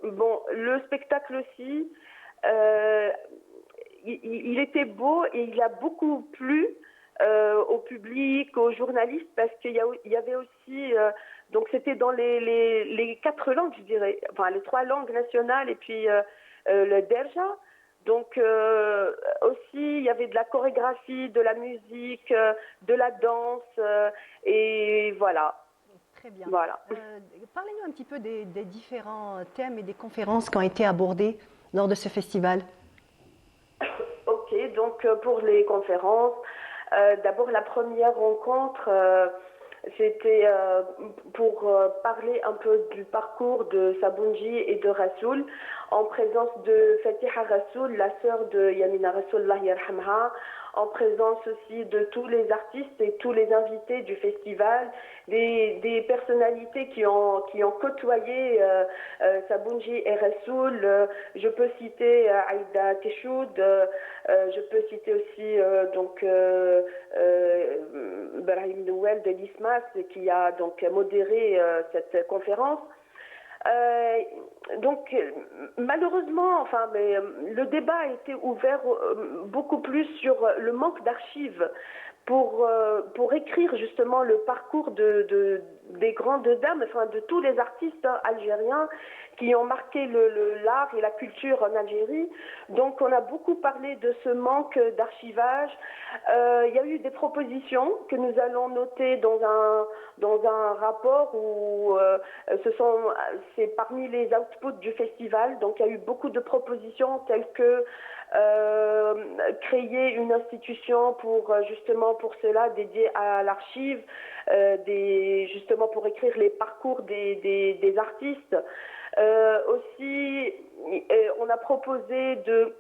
Bon, le spectacle aussi, il était beau et il a beaucoup plu au public, aux journalistes, parce qu'il y avait aussi, donc c'était dans les 4 langues, je dirais, enfin les 3 langues nationales et puis le derja. Donc aussi, il y avait de la chorégraphie, de la musique, de la danse, et voilà.
Très bien.
Voilà.
Parlez-nous un petit peu des différents thèmes et des conférences qui ont été abordées lors de ce festival.
Ok, donc pour les conférences, d'abord la première rencontre, c'était pour parler un peu du parcours de Sabounji et de Rassoul, en présence de Fatiha Rassoul, la sœur de Yamina Rassoul, Allah yarhamha, en présence aussi de tous les artistes et tous les invités du festival, des personnalités qui ont côtoyé Sabounji et Rassoul. Je peux citer Aïda Teshoud, je peux citer aussi Brahim Nouel de l'ISMAS qui a donc modéré cette conférence. Donc malheureusement, le débat a été ouvert beaucoup plus sur le manque d'archives pour écrire justement le parcours des grandes dames, enfin de tous les artistes algériens qui ont marqué l'art et la culture en Algérie. Donc on a beaucoup parlé de ce manque d'archivage. Il y a eu des propositions que nous allons noter dans un rapport où c'est parmi les outputs du festival. Donc il y a eu beaucoup de propositions telles que créer une institution justement pour cela, dédiée à l'archive, justement pour écrire les parcours des artistes. Aussi, on a proposé de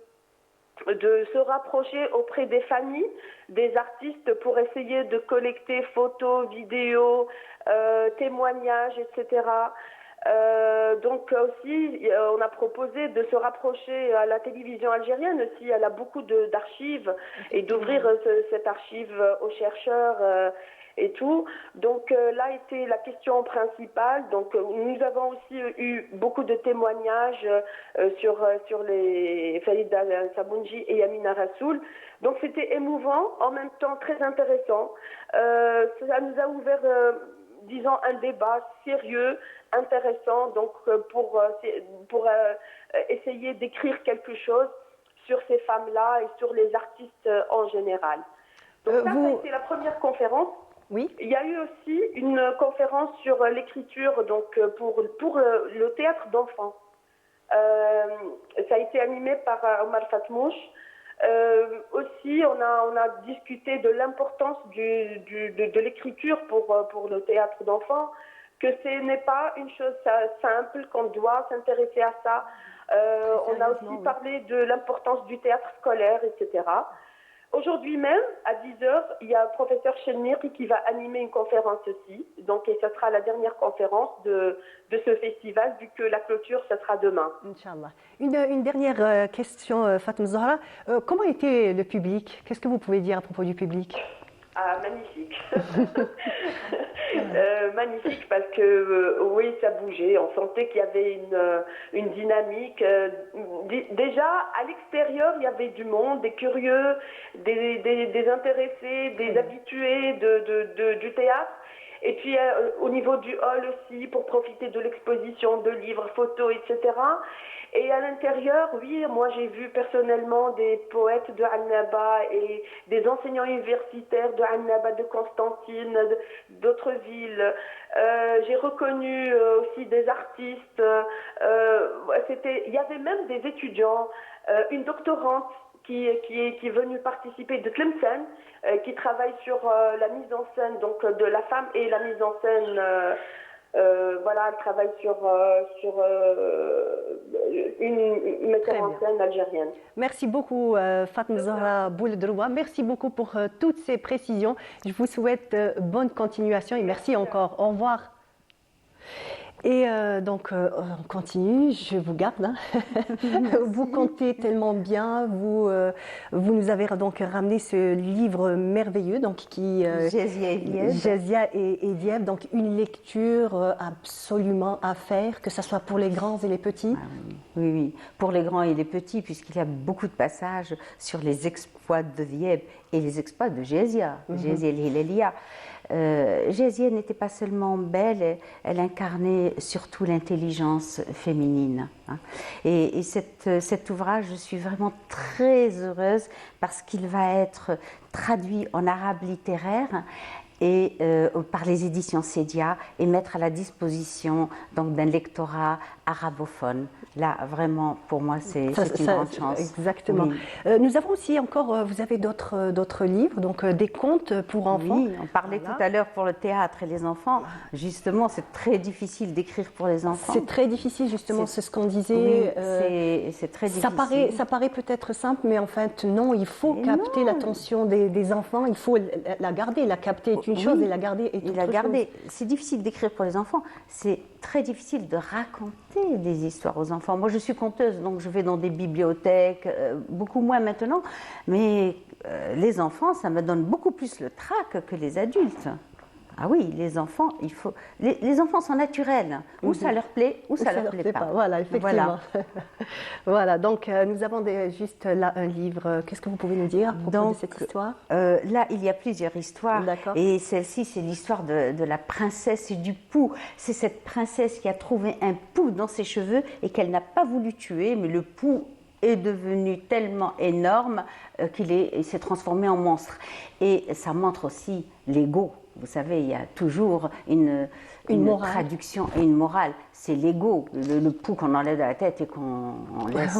se rapprocher auprès des familles des artistes pour essayer de collecter photos, vidéos, témoignages, etc. Donc aussi, on a proposé de se rapprocher à la télévision algérienne aussi. Elle a beaucoup d'archives et d'ouvrir cette archive aux chercheurs et tout. Donc là était la question principale. Donc nous avons aussi eu beaucoup de témoignages sur les Farida Sabounji et Yamina Rassoul. Donc c'était émouvant, en même temps très intéressant. Ça nous a ouvert disons un débat sérieux, intéressant, donc pour essayer d'écrire quelque chose sur ces femmes-là et sur les artistes en général. Donc ça a été la première conférence.
Oui.
Il y a eu aussi une conférence sur l'écriture, donc pour le théâtre d'enfants. Ça a été animé par Omar Fatmouche. Aussi, on a discuté de l'importance de l'écriture pour le théâtre d'enfants, que ce n'est pas une chose simple, qu'on doit s'intéresser à ça. On a aussi parlé de l'importance du théâtre scolaire, etc. Aujourd'hui même, à 10h, il y a le professeur Chenmir qui va animer une conférence aussi. Donc, et ce sera la dernière conférence de ce festival, vu que la clôture, ce sera demain.
Inch'Allah. Une dernière question, Fatima Zahra. Comment était le public? Qu'est-ce que vous pouvez dire à propos du public?
Ah, magnifique. Magnifique parce que oui, ça bougeait. On sentait qu'il y avait une dynamique. Déjà, à l'extérieur, il y avait du monde, des curieux, des intéressés, des habitués du théâtre. Et puis au niveau du hall aussi, pour profiter de l'exposition, de livres, photos, etc. Et à l'intérieur, oui, moi j'ai vu personnellement des poètes de Annaba et des enseignants universitaires de Annaba, de Constantine, d'autres villes. J'ai reconnu aussi des artistes. Il y avait même des étudiants, une doctorante qui est venue participer de Tlemcen, qui travaille sur la mise en scène donc de la femme et la mise en scène. Voilà, elle travaille sur une metteur en scène algérienne.
Merci beaucoup Fatma Zahra Bouldroua. Merci beaucoup pour toutes ces précisions. Je vous souhaite bonne continuation et merci encore. Au revoir. Et donc, on continue, je vous garde. Hein. Vous comptez tellement bien, vous nous avez donc ramené ce livre merveilleux, donc qui Jazia et Dieb, donc une lecture absolument à faire, que ce soit pour les grands et les petits.
Ah, oui, oui, pour les grands et les petits, puisqu'il y a beaucoup de passages sur les exploits de Dieb et les exploits de Jazia, Jazia el-Hilalia. Jazia n'était pas seulement belle, elle incarnait surtout l'intelligence féminine. Hein. Et cet ouvrage, je suis vraiment très heureuse parce qu'il va être traduit en arabe littéraire et par les éditions Cédia et mettre à la disposition donc d'un lectorat arabophone. Là, vraiment, pour moi, c'est une grande chance.
Exactement. Oui. Nous avons aussi encore, vous avez d'autres livres, donc des contes pour enfants.
Oui, on parlait tout à l'heure pour le théâtre et les enfants. Justement, c'est très difficile d'écrire pour les enfants.
C'est très difficile, justement, c'est ce qu'on disait.
Oui, c'est très difficile.
Ça paraît peut-être simple, mais en fait, non, il faut capter l'attention des enfants, il faut la garder. La capter est une chose et la garder est autre chose.
C'est difficile d'écrire pour les enfants, c'est très difficile de raconter des histoires aux enfants. Moi, je suis conteuse, donc je vais dans des bibliothèques, beaucoup moins maintenant, mais les enfants, ça me donne beaucoup plus le trac que les adultes. Ah oui, les enfants, les enfants sont naturels. Ou ça leur plaît, ou ça leur plaît pas.
Voilà, effectivement. Voilà, voilà donc nous avons juste là un livre. Qu'est-ce que vous pouvez nous dire à propos de cette histoire?
Là, il y a plusieurs histoires. Et celle-ci, c'est l'histoire de la princesse et du pou. C'est cette princesse qui a trouvé un pou dans ses cheveux et qu'elle n'a pas voulu tuer, mais le pou est devenu tellement énorme qu'il s'est transformé en monstre. Et ça montre aussi l'ego. Vous savez, il y a toujours une traduction et une morale. C'est l'ego, le pou qu'on enlève de la tête et qu'on laisse.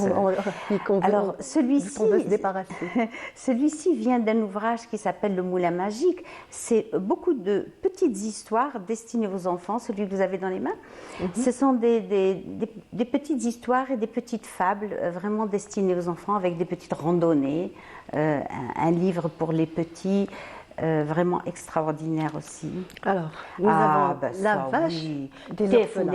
Alors, celui-ci vient d'un ouvrage qui s'appelle Le Moulin Magique. C'est beaucoup de petites histoires destinées aux enfants, celui que vous avez dans les mains. Ce sont des petites histoires et des petites fables vraiment destinées aux enfants avec des petites randonnées, un livre pour les petits. Vraiment extraordinaire aussi.
Alors, nous avons la vache des orphelins.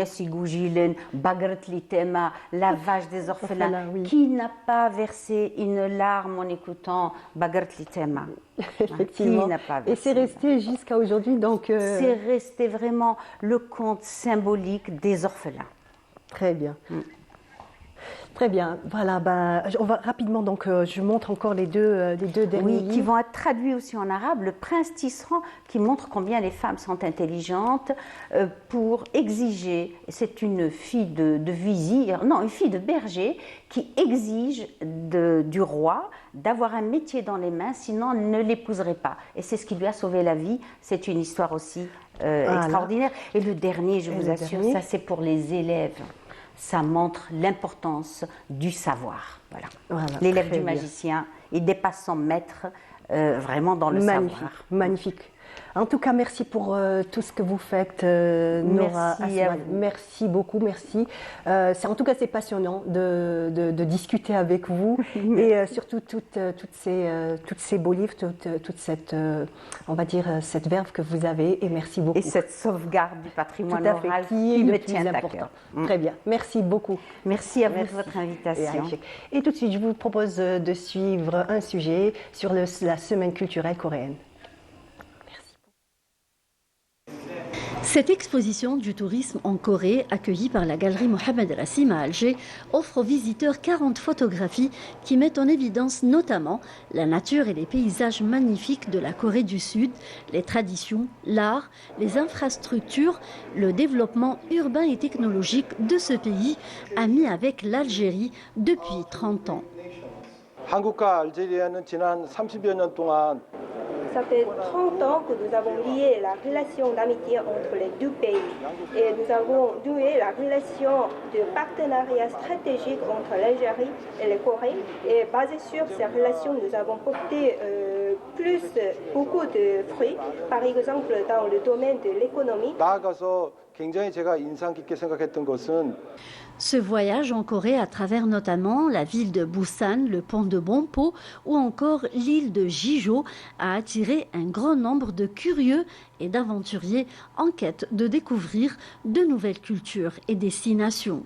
La vache des orphelins. Oui. Qui n'a pas versé une larme en écoutant Bagrat Litema?
Effectivement.
Qui n'a pas versé?
Et c'est resté jusqu'à aujourd'hui. Donc,
c'est resté vraiment le conte symbolique des orphelins.
Très bien. Très bien, voilà, on va rapidement, donc je montre encore les deux derniers livres.
Qui vont être traduits aussi en arabe. Le prince Tisserand qui montre combien les femmes sont intelligentes pour exiger, c'est une fille de vizir, non, une fille de berger qui exige du roi d'avoir un métier dans les mains, sinon elle ne l'épouserait pas. Et c'est ce qui lui a sauvé la vie, c'est une histoire aussi extraordinaire. Et le dernier, je vous assure, ça c'est pour les élèves. Ça montre l'importance du savoir. Voilà. L'élève du magicien, il dépasse son maître vraiment dans le savoir.
Magnifique. En tout cas, merci pour tout ce que vous faites, Nora Asman. Merci beaucoup, merci. En tout cas, c'est passionnant de discuter avec vous et surtout toutes ces beaux livres, toute cette, on va dire, cette verve que vous avez et merci beaucoup.
Et cette sauvegarde du patrimoine oral qui me tient à cœur.
Très bien, merci beaucoup.
Merci à vous de votre invitation.
Et tout de suite, je vous propose de suivre un sujet sur la semaine culturelle coréenne.
Cette exposition du tourisme en Corée, accueillie par la galerie Mohamed Rassim à Alger, offre aux visiteurs 40 photographies qui mettent en évidence notamment la nature et les paysages magnifiques de la Corée du Sud, les traditions, l'art, les infrastructures, le développement urbain et technologique de ce pays, ami avec l'Algérie depuis 30 ans.
한국과 알제리아는 지난 30여 년 동안
Ça fait 30 ans que nous avons lié la relation d'amitié entre les deux pays et nous avons noué la relation de partenariat stratégique entre l'Algérie et la Corée. Et basé sur ces relations, nous avons porté beaucoup de fruits, par exemple dans le domaine de l'économie.
나아가서 굉장히 제가 인상 깊게 생각했던 것은
Ce voyage en Corée à travers notamment la ville de Busan, le pont de Bonpo ou encore l'île de Jeju a attiré un grand nombre de curieux et d'aventuriers en quête de découvrir de nouvelles cultures et destinations.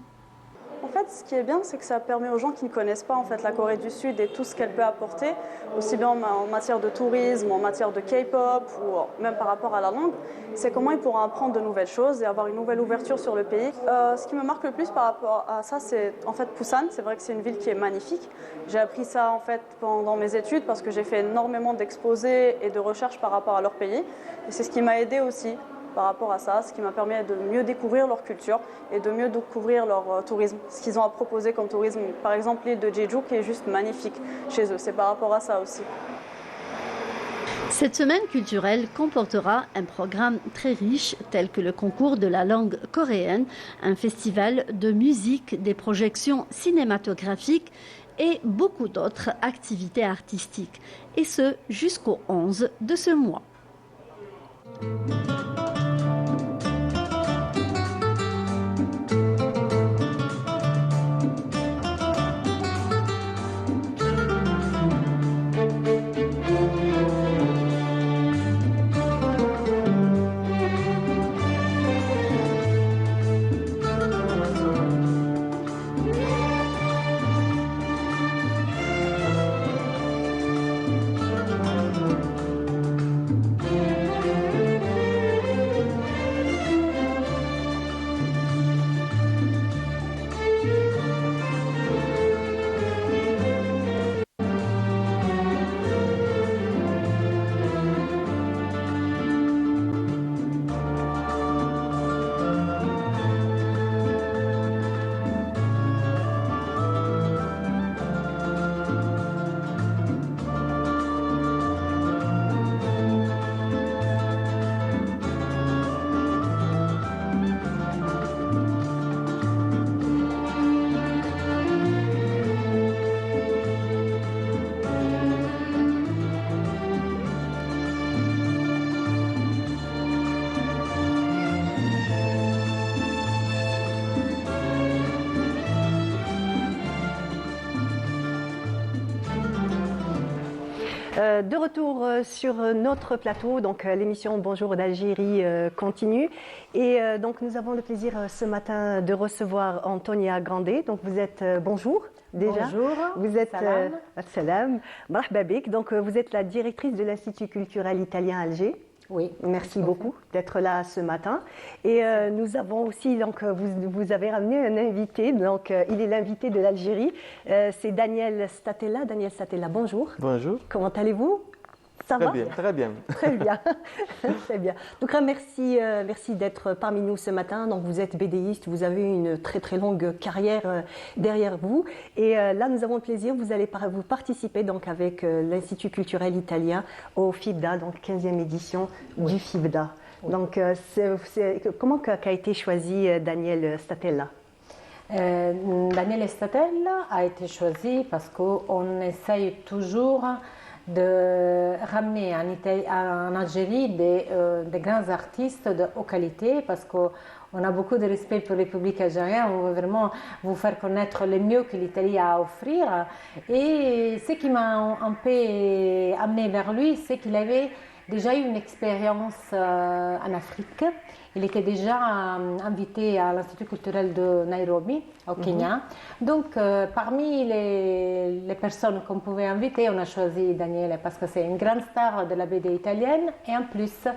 En fait, ce qui est bien, c'est que ça permet aux gens qui ne connaissent pas en fait, la Corée du Sud et tout ce qu'elle peut apporter, aussi bien en matière de tourisme, en matière de K-pop ou même par rapport à la langue, c'est comment ils pourront apprendre de nouvelles choses et avoir une nouvelle ouverture sur le pays. Ce qui me marque le plus par rapport à ça, c'est en fait Busan. C'est vrai que c'est une ville qui est magnifique. J'ai appris ça en fait pendant mes études parce que j'ai fait énormément d'exposés et de recherches par rapport à leur pays. Et c'est ce qui m'a aidé aussi par rapport à ça, ce qui m'a permis de mieux découvrir leur culture et de mieux découvrir leur tourisme, ce qu'ils ont à proposer comme tourisme. Par exemple, l'île de Jeju qui est juste magnifique chez eux, c'est par rapport à ça aussi.
Cette semaine culturelle comportera un programme très riche tel que le concours de la langue coréenne, un festival de musique, des projections cinématographiques et beaucoup d'autres activités artistiques, et ce jusqu'au 11 de ce mois.
De retour sur notre plateau, donc l'émission Bonjour d'Algérie continue. Et donc nous avons le plaisir ce matin de recevoir Antonia Grandé. Donc vous êtes, bonjour déjà.
Bonjour.
Vous êtes, salam, marhaba bik. Donc vous êtes la directrice de l'Institut culturel italien à Alger.
Oui.
Merci beaucoup d'être là ce matin. Et nous avons aussi, donc, vous avez ramené un invité, donc il est l'invité de l'Algérie, c'est Daniel Statella. Daniel Statella, bonjour.
Bonjour.
Comment allez-vous? Ça va?
Bien, très bien.
Très bien, très bien. Donc merci d'être parmi nous ce matin. Donc vous êtes bédéiste, vous avez une très très longue carrière derrière vous. Et là nous avons le plaisir, vous participer donc avec l'Institut culturel italien au FIBDA, donc 15e édition du FIBDA. Oui. Donc comment qu'a été choisi Daniel Statella?
Daniel Statella a été choisi parce qu'on essaye toujours de ramener en Algérie des grands artistes de haute qualité parce qu'on a beaucoup de respect pour le public algérien, on veut vraiment vous faire connaître le mieux que l'Italie a à offrir. Et ce qui m'a un peu amené vers lui, c'est qu'il avait déjà eu une expérience en Afrique. Il était déjà invité à l'Institut culturel de Nairobi, au Kenya. Donc, parmi les personnes qu'on pouvait inviter, on a choisi Daniele parce que c'est une grande star de la BD italienne. Et en plus,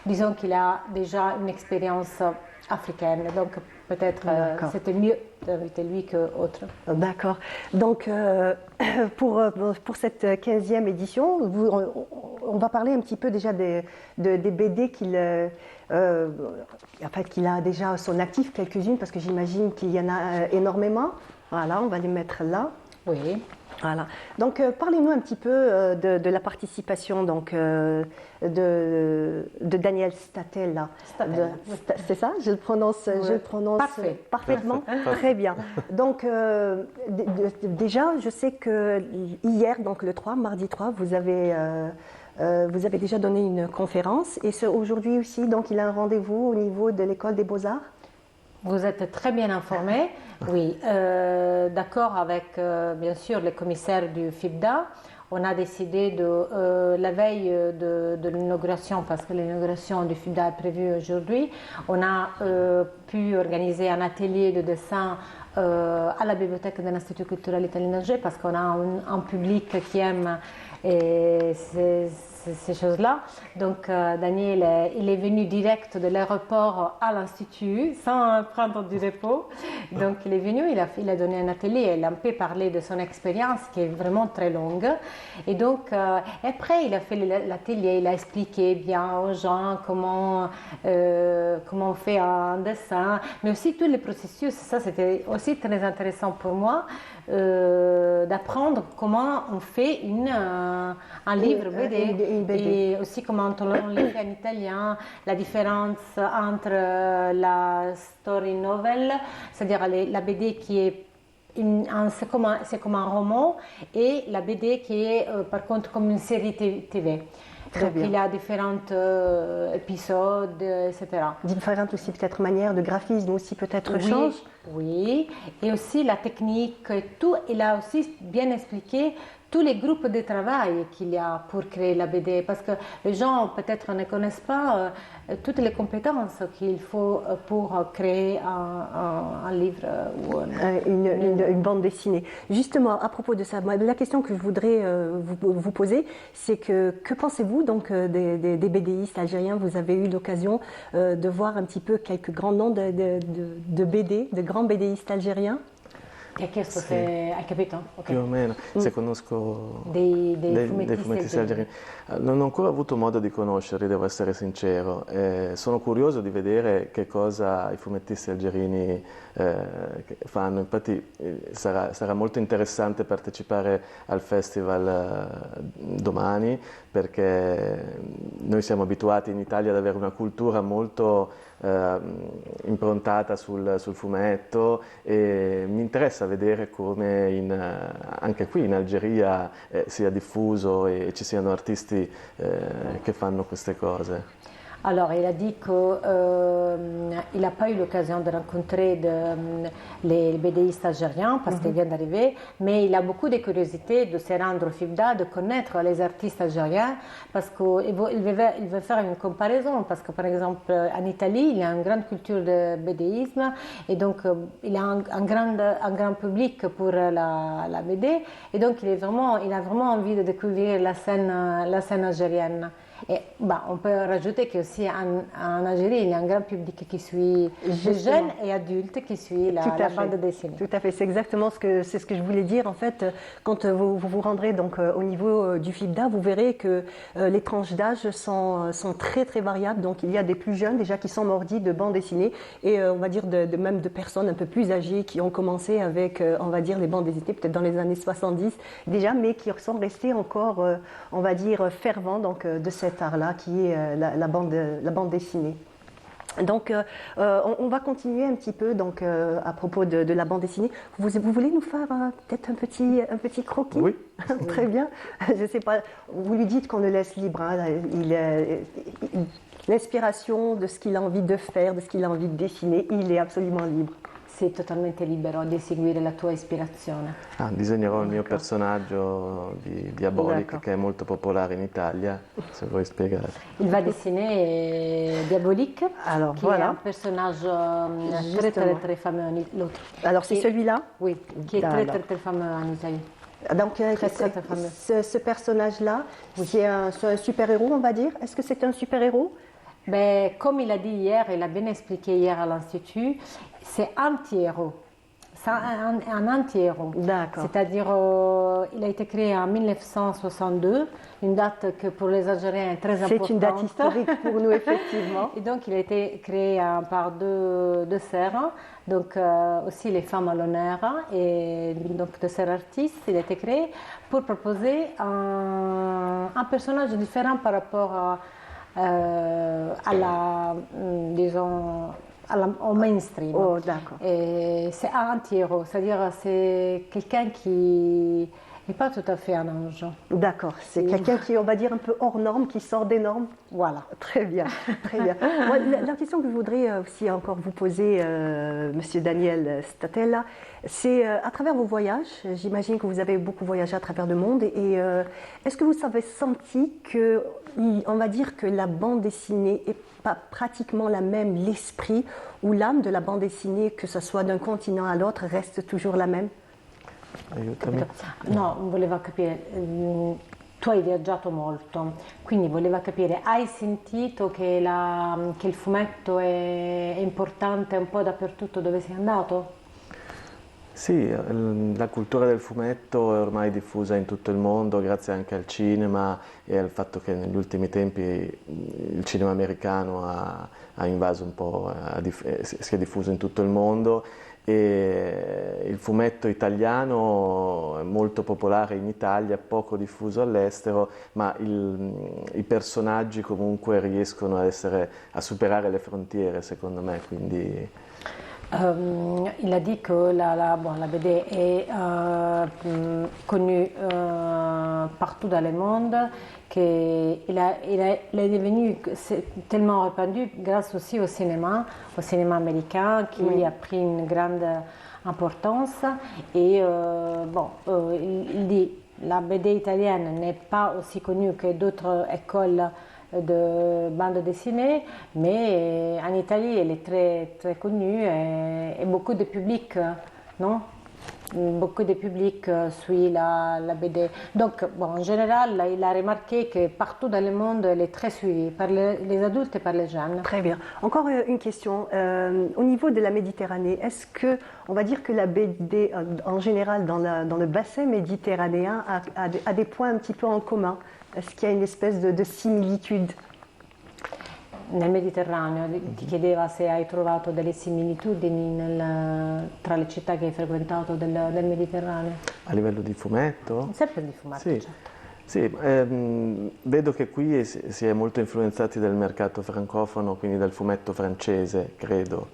disons qu'il a déjà une expérience africaine. Donc, peut-être c'était mieux d'inviter lui qu'autre.
D'accord. Donc, pour cette 15e édition, on va parler un petit peu déjà des BD qu'il a déjà à son actif, quelques-unes, parce que j'imagine qu'il y en a énormément. Voilà, on va les mettre là.
Oui.
Voilà. Donc, parlez-nous un petit peu de la participation donc, de Daniel Statella. C'est ça? Je le prononce parfaitement. Très bien. Donc, déjà, je sais que hier, donc le 3, mardi 3, vous avez déjà donné une conférence. Et aujourd'hui aussi, donc, il a un rendez-vous au niveau de l'École des Beaux-Arts.
Vous êtes très bien informés, oui. D'accord avec, bien sûr, les commissaires du FIBDA. On a décidé la veille de l'inauguration, parce que l'inauguration du FIBDA est prévue aujourd'hui, on a pu organiser un atelier de dessin à la bibliothèque de l'Institut culturel italien d'Alger, parce qu'on a un public qui aime ces choses-là. Donc, Daniel, il est venu direct de l'aéroport à l'Institut sans prendre du repos. Donc, il est venu, il a donné un atelier, il a un peu parlé de son expérience qui est vraiment très longue. Et donc, après, il a fait l'atelier, il a expliqué bien aux gens comment on fait un dessin, mais aussi tous les processus. Ça, c'était aussi très intéressant pour moi. D'apprendre comment on fait un livre BD, et aussi comment on le fait en italien, la différence entre la story novel, c'est-à-dire la BD qui est c'est comme un roman, et la BD qui est par contre comme une série TV. Donc il y a différents épisodes, etc.
Différentes aussi peut-être manières de graphisme aussi peut-être changent.
Oui, et aussi la technique, tout. Il a aussi bien expliqué tous les groupes de travail qu'il y a pour créer la BD, parce que les gens peut-être ne connaissent pas toutes les compétences qu'il faut pour créer un livre ou
une bande dessinée. Justement, à propos de ça, la question que je voudrais vous poser, c'est que pensez-vous donc des BDistes algériens? Vous avez eu l'occasion de voir un petit peu quelques grands noms de BD, de grands BDistes algériens?
Ti ha chiesto se hai capito? Okay.
Più o meno, se conosco
dei
fumettisti algerini. Non ho ancora avuto modo di conoscerli, devo essere sincero. Sono curioso di vedere che cosa i fumettisti algerini fanno. Infatti sarà molto interessante partecipare al festival domani, perché noi siamo abituati in Italia ad avere una cultura molto improntata sul fumetto, e mi interessa vedere come anche qui in Algeria sia diffuso e ci siano artisti che fanno queste cose.
Alors, il a dit qu'il n'a pas eu l'occasion de rencontrer les BDistes algériens parce qu'il vient d'arriver, mais il a beaucoup de curiosité de se rendre au FIBDA, de connaître les artistes algériens, parce qu'il veut faire une comparaison, parce que par exemple en Italie, il y a une grande culture de BDisme, et donc il a un grand public pour la BD, et donc il a vraiment envie de découvrir la scène algérienne. Et on peut rajouter qu'aussi en Algérie, il y a un grand public qui suit, de jeunes et adultes qui suit la bande dessinée.
Tout à fait, c'est exactement ce que je voulais dire. En fait, quand vous vous rendrez donc, au niveau du FIBDA, vous verrez que les tranches d'âge sont très très variables. Donc il y a des plus jeunes déjà qui sont mordis de bande dessinée, et on va dire même de personnes un peu plus âgées qui ont commencé avec, on va dire, les bandes dessinées peut-être dans les années 70 déjà, mais qui sont restés encore, on va dire, fervents donc, de cet art-là qui est la bande dessinée. Donc, on va continuer un petit peu donc, à propos de la bande dessinée. Vous voulez nous faire peut-être un petit croquis?
Oui.
Très bien. Je ne sais pas, vous lui dites qu'on le laisse libre. Hein. L'inspiration de ce qu'il a envie de faire, de ce qu'il a envie de dessiner, il est absolument libre.
sei totalmente libero di seguire la tua ispirazione.
Disegnerò il mio personaggio di Diabolique che è molto popolare in Italia, se vuoi spiegare.
Il va dessiner Diabolique,
Alors,
qui
voilà.
est un personnage très
Justement.
très fameux. L'autre.
Alors c'est celui-là?
Oui, qui est
Alors.
très fameux en Italie.
Donc
Très fameux.
ce personnage-là, c'est un super-héros, on va dire. Est-ce que c'est un super-héros?
Ben, comme il a dit hier, il a bien expliqué hier à l'Institut, c'est anti-héros. C'est un anti-héros.
D'accord.
C'est-à-dire, il a été créé en 1962, une date que pour les Algériens est très importante.
C'est une date historique pour nous, effectivement.
Et donc, il a été créé par deux sœurs, donc aussi les femmes à l'honneur, et donc deux sœurs artistes. Il a été créé pour proposer un personnage différent par rapport à la, disons, au mainstream.
Oh, d'accord.
Et c'est un anti-héros, c'est-à-dire c'est quelqu'un qui n'est pas tout à fait un ange.
D'accord, c'est quelqu'un qui, on va dire, un peu hors norme, qui sort des normes.
Voilà.
Très bien, très bien. Moi, la question que je voudrais aussi encore vous poser, Monsieur Daniel Statella, c'est à travers vos voyages, j'imagine que vous avez beaucoup voyagé à travers le monde, et est-ce que vous avez senti que, on va dire que la bande dessinée est pas pratiquement la même, l'esprit ou l'âme de la bande dessinée, que ce soit d'un continent à l'autre, reste toujours la même?
Aiutami.
No, voleva capire, tu hai viaggiato molto, quindi voleva capire, hai sentito che il fumetto è importante un po' dappertutto dove sei andato?
Sì, la cultura del fumetto è ormai diffusa in tutto il mondo grazie anche al cinema e al fatto che negli ultimi tempi il cinema americano ha invaso un po', si è diffuso in tutto il mondo, e il fumetto italiano è molto popolare in Italia, poco diffuso all'estero, ma i personaggi comunque riescono a superare le frontiere, secondo me, quindi...
Il a dit que la BD est connue partout dans le monde, qu'il est devenu tellement répandu grâce aussi au cinéma américain qui a pris une grande importance. Et il dit la BD italienne n'est pas aussi connue que d'autres écoles de bande dessinée, mais en Italie elle est très, très connue et beaucoup de public, non? Beaucoup de public suit la BD. Donc, en général, il a remarqué que partout dans le monde, elle est très suivie par les adultes et par les jeunes.
Très bien. Encore une question. Au niveau de la Méditerranée, est-ce que, on va dire que la BD, en général, dans le bassin méditerranéen, a des points un petit peu en commun? Est-ce qu'il y a une espèce de similitude?
Nel Mediterraneo ti chiedeva se hai trovato delle similitudini tra le città che hai frequentato del Mediterraneo.
A livello di fumetto?
Sempre di fumetto.
Sì.
Cioè.
Sì, vedo che qui si è molto influenzati dal mercato francofono, quindi dal fumetto francese, credo.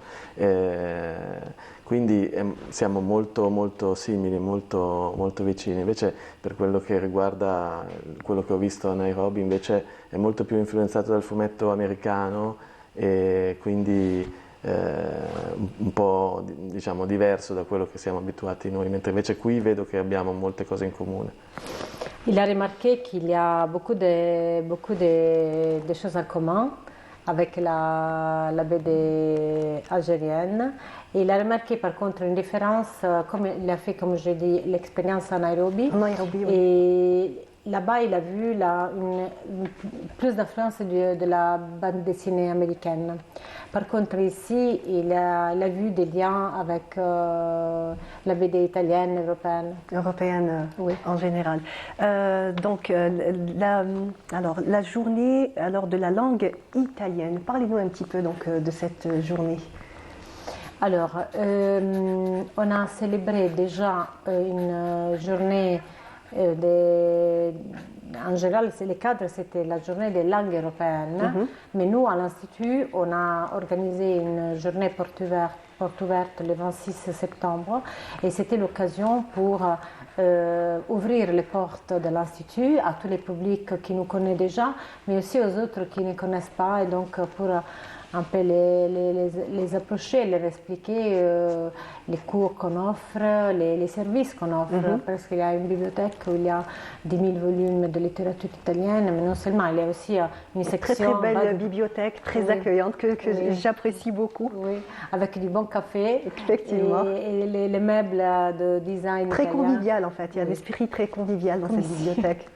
Quindi siamo molto, molto simili, molto, molto vicini. Invece per quello che riguarda quello che ho visto a Nairobi, invece è molto più influenzato dal fumetto americano e quindi un po' diciamo diverso da quello che siamo abituati noi, mentre invece qui vedo che abbiamo molte cose in comune.
Il a remarqué qu'il y a beaucoup de choses en commun avec la BD algérienne. Et il a remarqué par contre une différence, comme il a fait, comme je dis, l'expérience à Nairobi.
Nairobi, oui.
Et là-bas, il a vu plus d'influence de la bande dessinée américaine. Par contre, ici, il a vu des liens avec la BD italienne, européenne.
Européenne,
oui.
En général. Donc, la journée de la langue italienne. Parlez-nous un petit peu donc, de cette journée.
Alors, on a célébré déjà une journée en général, le cadre, c'était la journée des langues européennes. Mais nous, à l'Institut, on a organisé une journée porte ouverte le 26 septembre. Et c'était l'occasion pour ouvrir les portes de l'Institut à tous les publics qui nous connaissent déjà, mais aussi aux autres qui ne connaissent pas. Et donc, pour un peu les approcher, leur expliquer les cours qu'on offre, les services qu'on offre, parce qu'il y a une bibliothèque où il y a 10 000 volumes de littérature italienne, mais non seulement, il y a aussi une section...
Très belle bibliothèque, très accueillante, que j'apprécie beaucoup.
Oui, avec du bon café.
Effectivement.
Et les meubles de design
très
italien.
Convivial en fait, il y a un esprit très convivial dans cette bibliothèque.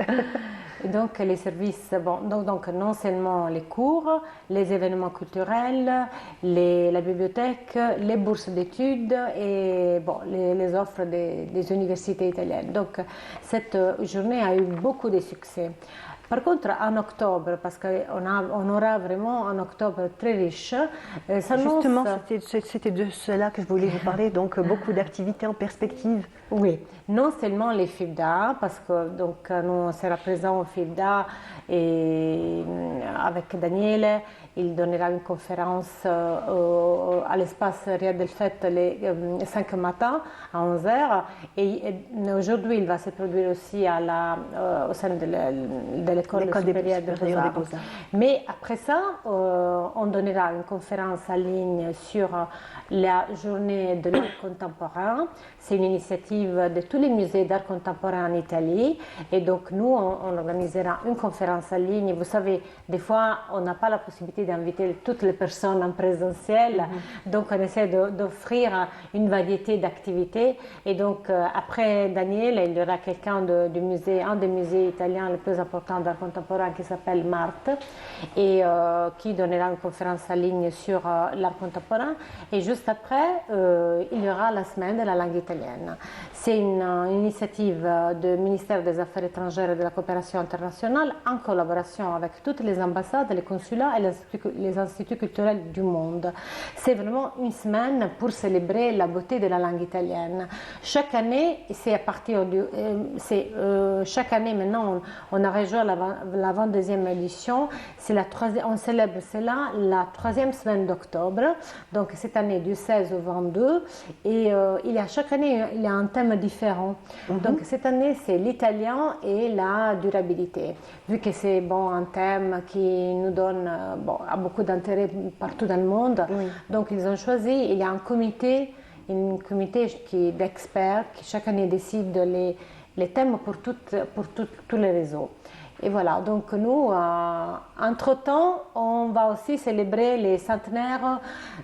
Et donc les services, donc non seulement les cours, les événements culturels, la bibliothèque, les bourses d'études et les offres des universités italiennes. Donc cette journée a eu beaucoup de succès. Par contre, en octobre, parce qu'on aura vraiment un octobre très riche,
justement, c'était de cela que je voulais vous parler, donc beaucoup d'activités en perspective.
Oui, non seulement les FIBDA, parce que donc, nous on sera présents au FIBDA et avec Daniele, il donnera une conférence à l'espace Riad del Fête les 5 matins à 11h. Et aujourd'hui, il va se produire aussi au sein de l'école supérieure des Beaux-Arts. Mais après ça, on donnera une conférence en ligne sur la journée de l'art contemporain. C'est une initiative de tous les musées d'art contemporain en Italie. Et donc, nous, on organisera une conférence en ligne. Vous savez, des fois, on n'a pas la possibilité d'inviter toutes les personnes en présentiel. Donc, on essaie d'offrir une variété d'activités. Et donc, après Daniele, il y aura quelqu'un du musée, un des musées italiens les plus importants d'art contemporain qui s'appelle Marthe et qui donnera une conférence en ligne sur l'art contemporain. Et juste après, il y aura la semaine de la langue italienne. C'est une initiative du ministère des Affaires étrangères et de la coopération internationale en collaboration avec toutes les ambassades, les consulats et les instituts culturels du monde. C'est vraiment une semaine pour célébrer la beauté de la langue italienne. Chaque année, c'est à partir chaque année maintenant, on a rejoint la 22e édition. On célèbre cela la 3e semaine d'octobre. Donc cette année du 16 au 22. Et chaque année, il y a un thème différent. Donc cette année, c'est l'italien et la durabilité. Vu que c'est un thème qui nous donne a beaucoup d'intérêt partout dans le monde. Donc ils ont choisi, il y a un comité d'experts qui chaque année décide les thèmes pour tous les réseaux. Et voilà, donc nous, entre-temps, on va aussi célébrer les centenaires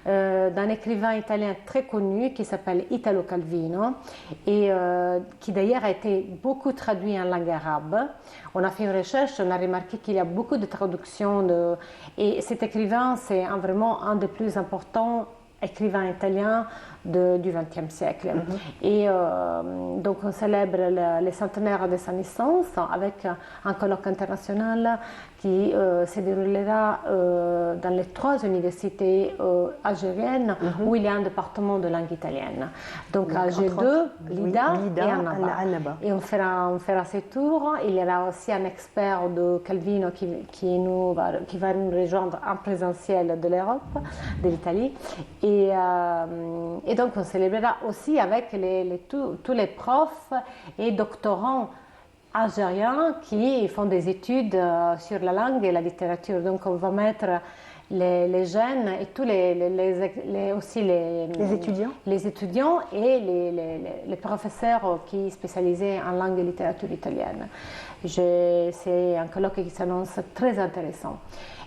d'un écrivain italien très connu qui s'appelle Italo Calvino et qui d'ailleurs a été beaucoup traduit en langue arabe. On a fait une recherche, on a remarqué qu'il y a beaucoup de traductions et cet écrivain, c'est vraiment un des plus importants écrivains italiens du XXe siècle. Et donc on célèbre les centenaires de sa naissance avec un colloque international qui se déroulera dans les 3 universités algériennes où il y a un département de langue italienne. Donc à G2, Lida et Annaba. Et on fera ce tour. Il y aura aussi un expert de Calvino qui va nous rejoindre en présentiel de l'Europe, de l'Italie. Et donc, on célébrera aussi avec tous les profs et doctorants algériens qui font des études sur la langue et la littérature. Donc, on va mettre les jeunes et tous aussi les étudiants et les professeurs qui spécialisés en langue et littérature italienne. C'est un colloque qui s'annonce très intéressant.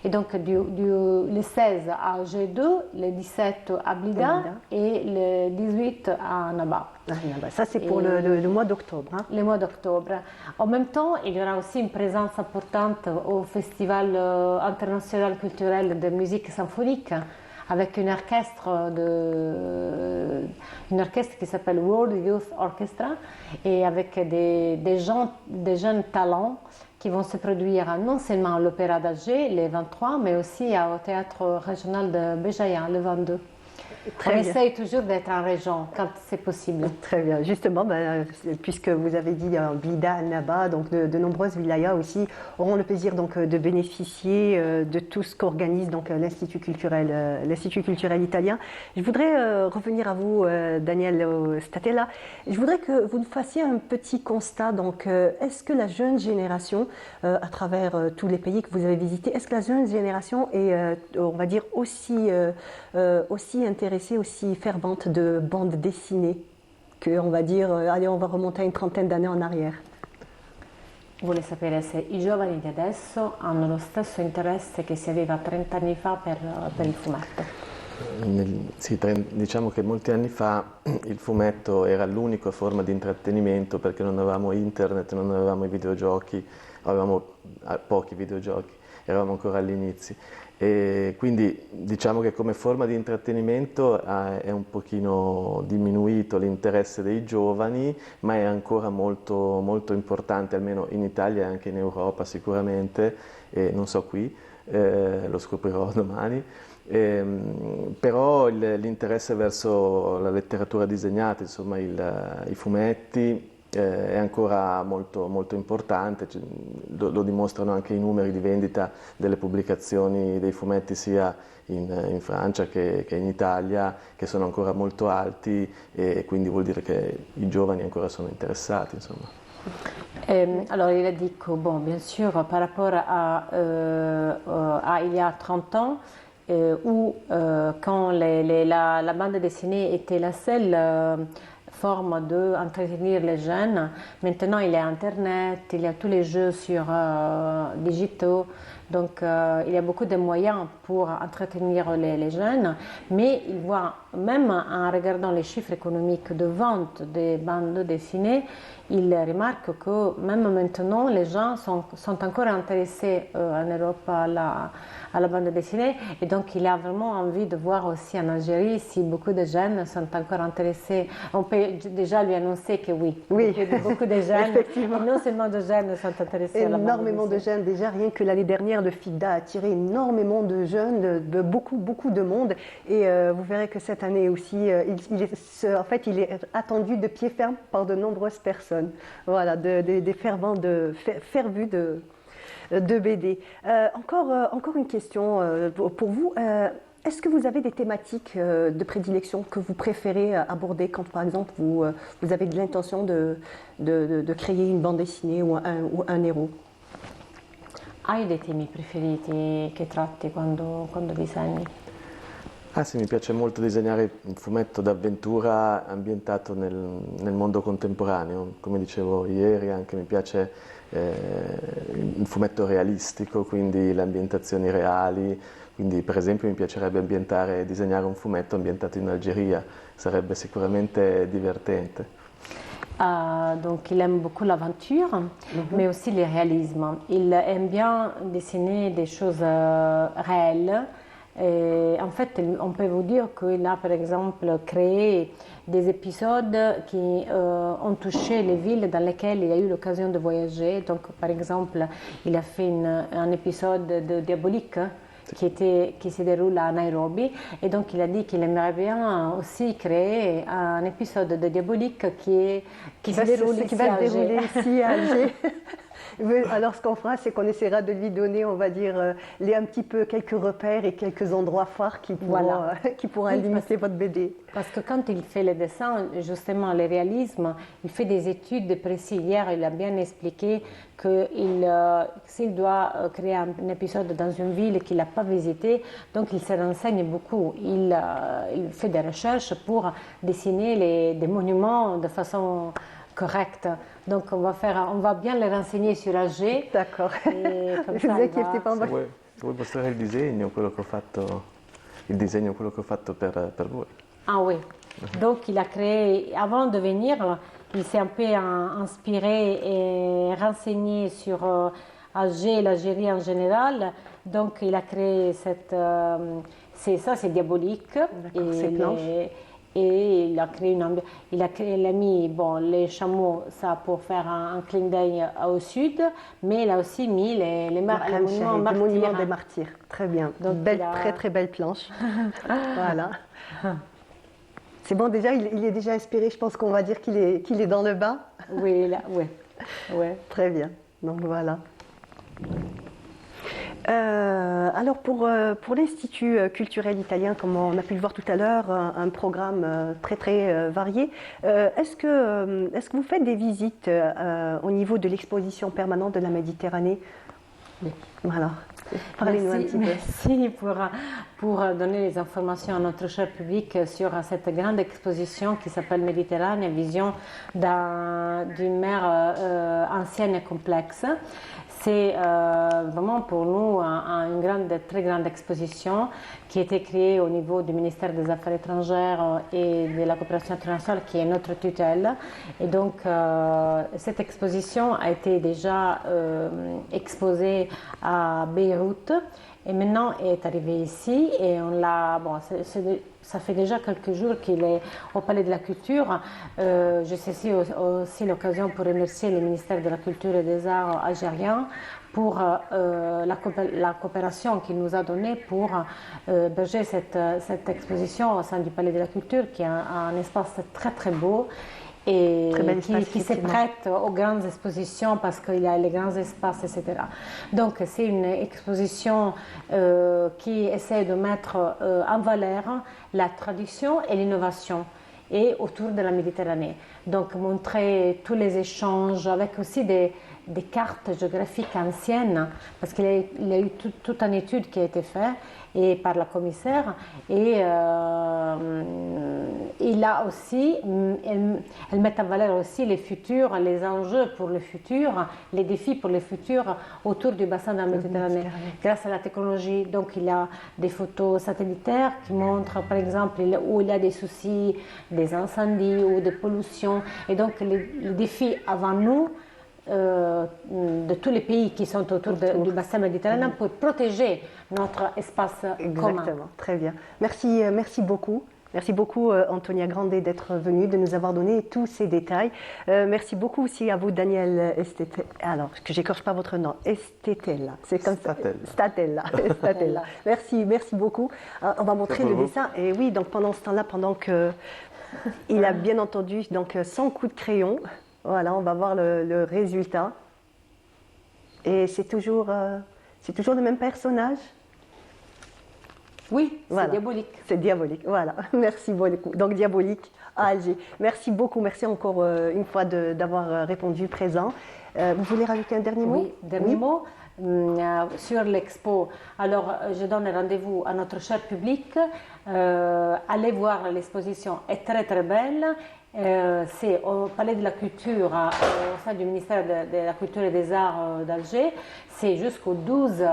Et donc, le 16 à G2, le 17 à Blida et le 18 à Annaba.
Ça, c'est pour le mois d'octobre.
Le mois d'octobre. En même temps, il y aura aussi une présence importante au Festival international culturel de musique symphonique avec un orchestre qui s'appelle World Youth Orchestra et avec des jeunes talents qui vont se produire non seulement à l'Opéra d'Alger le 23, mais aussi au Théâtre régional de Béjaïa le 22. On essaye toujours d'être en région quand c'est possible.
Très bien. Justement, puisque vous avez dit Blida, Naba, donc de nombreuses wilayas aussi auront le plaisir donc de bénéficier de tout ce qu'organise donc l'Institut culturel italien. Je voudrais revenir à vous, Daniel Statella. Je voudrais que vous nous fassiez un petit constat. Donc, est-ce que la jeune génération, à travers tous les pays que vous avez visités, est-ce que la jeune génération est, on va dire, aussi intéressée, aussi fervente de bande dessinée que, on va dire, allez, on va remonter à une trentaine d'années en arrière?
Vuole sapere se i giovani di adesso hanno lo stesso interesse che si aveva 30 anni fa per il fumetto.
Sì, diciamo che molti anni fa il fumetto era l'unica forma di intrattenimento perché non avevamo internet, non avevamo i videogiochi, avevamo pochi videogiochi, eravamo ancora agli inizi. E quindi diciamo che come forma di intrattenimento è un pochino diminuito l'interesse dei giovani, ma è ancora molto, molto importante, almeno in Italia e anche in Europa sicuramente, e non so qui, lo scoprirò domani. Però l'interesse verso la letteratura disegnata, insomma i fumetti, è ancora molto, molto importante, lo dimostrano anche i numeri di vendita delle pubblicazioni dei fumetti sia in Francia che in Italia, che sono ancora molto alti, e quindi vuol dire che i giovani ancora sono interessati, insomma.
Alors il a dit que, bon, bien sûr, par rapport à il y a 30 ans, où quand la bande dessinée était la seule forme d'entretenir les jeunes. Maintenant, il y a Internet, il y a tous les jeux sur digitaux, donc il y a beaucoup de moyens pour entretenir les jeunes, mais il voit, même en regardant les chiffres économiques de vente des bandes dessinées, il remarque que même maintenant, les gens sont encore intéressés en Europe à la bande dessinée, et donc il a vraiment envie de voir aussi en Algérie si beaucoup de jeunes sont encore intéressés. On peut déjà lui annoncer que oui, beaucoup de jeunes, non seulement de jeunes sont intéressés à la bande dessinée.
Énormément de jeunes, déjà rien que l'année dernière, le FIDA a attiré énormément de jeunes, de beaucoup de monde, et vous verrez que cette année aussi, il est attendu de pied ferme par de nombreuses personnes, voilà, des fervents, fervus de BD. Encore une question pour vous. Est-ce que vous avez des thématiques de prédilection que vous préférez aborder quand, par exemple, vous avez de l'intention de créer une bande dessinée ou un héros?
Hai dei temi preferiti che tratti quando disegni?
Ah sì, mi piace molto disegnare un fumetto d'avventura ambientato nel mondo contemporaneo, come dicevo ieri, anche mi piace un fumetto realistico, quindi le ambientazioni reali, quindi per esempio mi piacerebbe disegnare un fumetto ambientato in Algeria, sarebbe sicuramente divertente.
Donc il aime beaucoup l'aventure, mais aussi le réalisme. Il aime bien dessiner des choses réelles. Et en fait, on peut vous dire qu'il a par exemple créé des épisodes qui ont touché les villes dans lesquelles il a eu l'occasion de voyager. Donc par exemple, il a fait un épisode de Diabolique qui se déroule à Nairobi, et donc il a dit qu'il aimerait bien aussi créer un épisode de Diabolique qui va se dérouler
ici à Alger. Alors ce qu'on fera, c'est qu'on essaiera de lui donner, on va dire, un petit peu quelques repères et quelques endroits phares qui pourront limiter votre BD.
Parce que quand il fait les dessins, justement, le réalisme, il fait des études précises. Hier, il a bien expliqué que s'il doit créer un épisode dans une ville qu'il n'a pas visitée, donc il se renseigne beaucoup. Il fait des recherches pour dessiner des monuments de façon correcte. Donc on va bien le renseigner sur Alger.
D'accord.
Se vuoi mostrare il disegno, quello che ho fatto per voi.
Ah oui. Donc il a créé, avant de venir, il s'est un peu inspiré et renseigné sur Alger et l'Algérie en général. Donc il a créé c'est Diabolique. Et il a créé il a mis les chameaux, ça pour faire un clin d'œil au sud, mais il a aussi mis les
monuments des martyrs. Très bien. Donc très belle planche. Voilà. C'est bon, déjà, il est déjà inspiré. Je pense qu'on va dire qu'il est dans le bain.
Oui, là, oui. Ouais.
Très bien. Donc voilà. Alors pour l'Institut culturel italien, comme on a pu le voir tout à l'heure, un programme très très varié. Est-ce que vous faites des visites au niveau de l'exposition permanente de la Méditerranée?
Oui.
Voilà. Parlez-nous un petit peu.
Merci pour donner les informations à notre cher public sur cette grande exposition qui s'appelle Méditerranée, vision d'une mer ancienne et complexe. C'est vraiment pour nous une très grande exposition qui a été créée au niveau du ministère des Affaires étrangères et de la coopération internationale qui est notre tutelle. Et donc cette exposition a été déjà exposée à Beyrouth et maintenant est arrivée ici et on l'a, bon, ça fait déjà quelques jours qu'il est au Palais de la Culture. Je saisis aussi l'occasion pour remercier le ministère de la Culture et des Arts algérien pour la coopération qu'il nous a donnée pour héberger cette exposition au sein du Palais de la Culture, qui est un espace très très beau et qui se prête aux grandes expositions parce qu'il y a les grands espaces, etc. Donc c'est une exposition qui essaie de mettre en valeur la tradition et l'innovation et autour de la Méditerranée. Donc montrer tous les échanges avec aussi des cartes géographiques anciennes, parce qu'il y a eu toute une étude qui a été faite et par la commissaire, et il a aussi, elle met en valeur aussi les futurs, les enjeux pour le futur, les défis pour le futur autour du bassin de la Méditerranée, grâce à la technologie. Donc il y a des photos satellitaires qui montrent par exemple où il y a des soucis, des incendies ou des pollutions, et donc les défis avant nous, de tous les pays qui sont autour du bassin méditerranéen pour protéger notre espace commun.
Exactement, très bien. Merci beaucoup. Merci beaucoup Antonia Grande d'être venue, de nous avoir donné tous ces détails. Merci beaucoup aussi à vous Daniel Estetella. Alors, que j'écorche pas votre nom, Estetella. C'est comme ça. Statella. Merci beaucoup. On va montrer le dessin. Et oui, donc pendant ce temps-là, pendant que il a bien entendu donc son coup de crayon. Voilà, on va voir le résultat. Et c'est toujours le même personnage?
Oui,
voilà.
C'est diabolique.
C'est diabolique, voilà. Merci beaucoup. Donc diabolique à Alger. Merci beaucoup, merci encore une fois d'avoir répondu présent. Vous voulez rajouter un dernier mot?
Oui, dernier mot. Sur l'expo. Alors, je donne rendez-vous à notre cher public. Allez voir l'exposition, est très très belle. C'est au Palais de la Culture, au sein du ministère de la Culture et des Arts d'Alger. C'est jusqu'au 12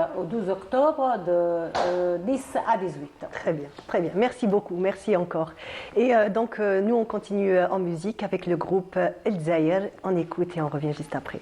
octobre de 10 à 18.
Très bien, très bien. Merci beaucoup, merci encore. Et donc, nous, on continue en musique avec le groupe El Zahir. On écoute et on revient juste après.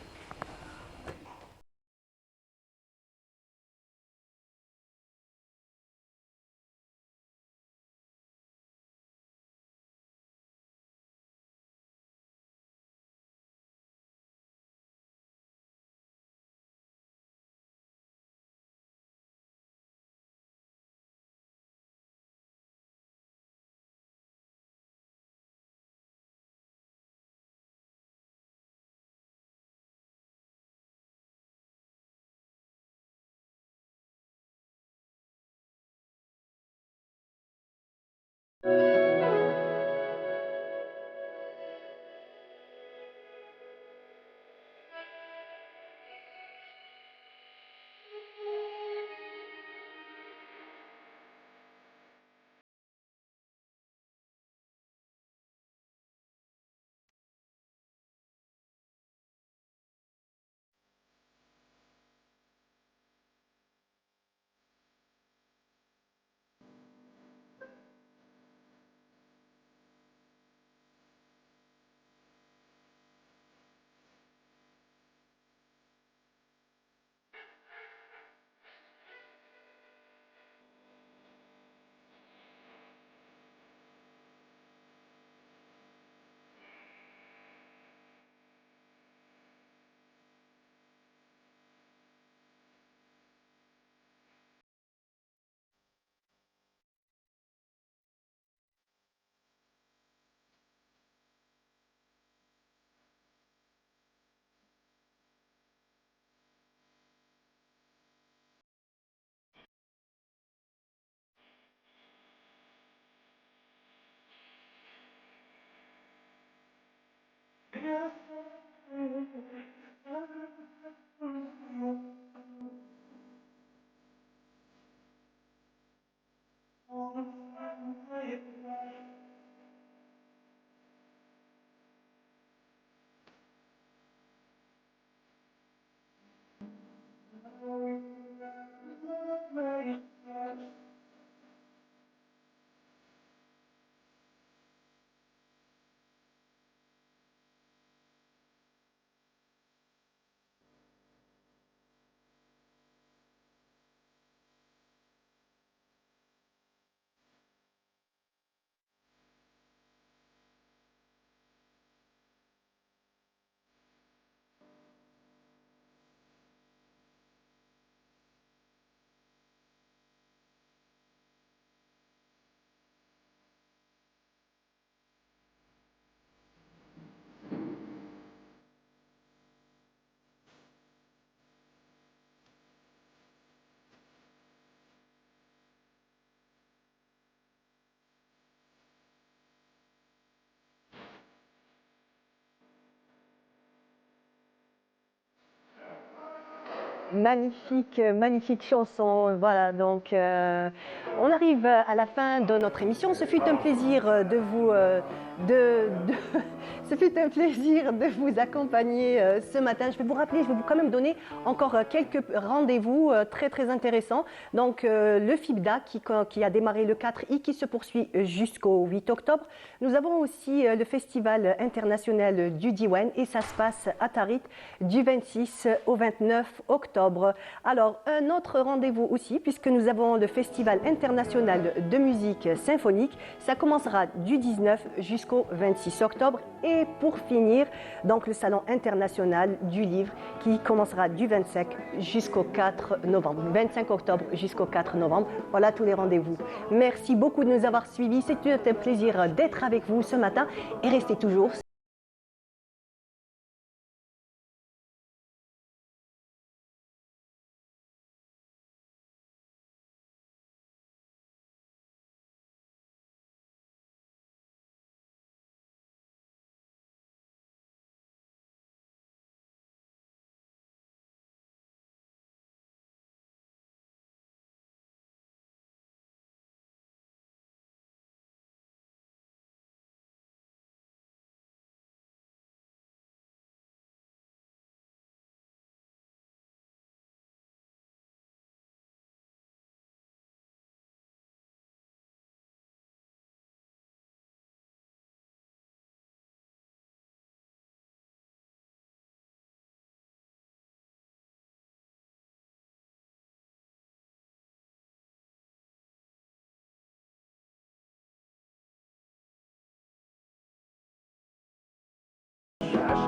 Magnifique, magnifique chanson. Voilà, donc on arrive à la fin de notre émission. Ce fut un plaisir de vous, ce fut un plaisir de vous accompagner ce matin. Je vais vous rappeler, je vais vous quand même donner encore quelques rendez-vous très intéressants. Donc le FIBDA qui a démarré le 4 et qui se poursuit jusqu'au 8 octobre. Nous avons aussi le Festival international du Diwan et ça se passe à Tarit du 26 au 29 octobre. Alors, un autre rendez-vous aussi, puisque nous avons le Festival international de musique symphonique. Ça commencera du 19 jusqu'au 26 octobre. Et pour finir, donc le Salon international du livre qui commencera du 25 jusqu'au 4 novembre. 25 octobre jusqu'au 4 novembre. Voilà tous les rendez-vous. Merci beaucoup de nous avoir suivis. C'était un plaisir d'être avec vous ce matin et restez toujours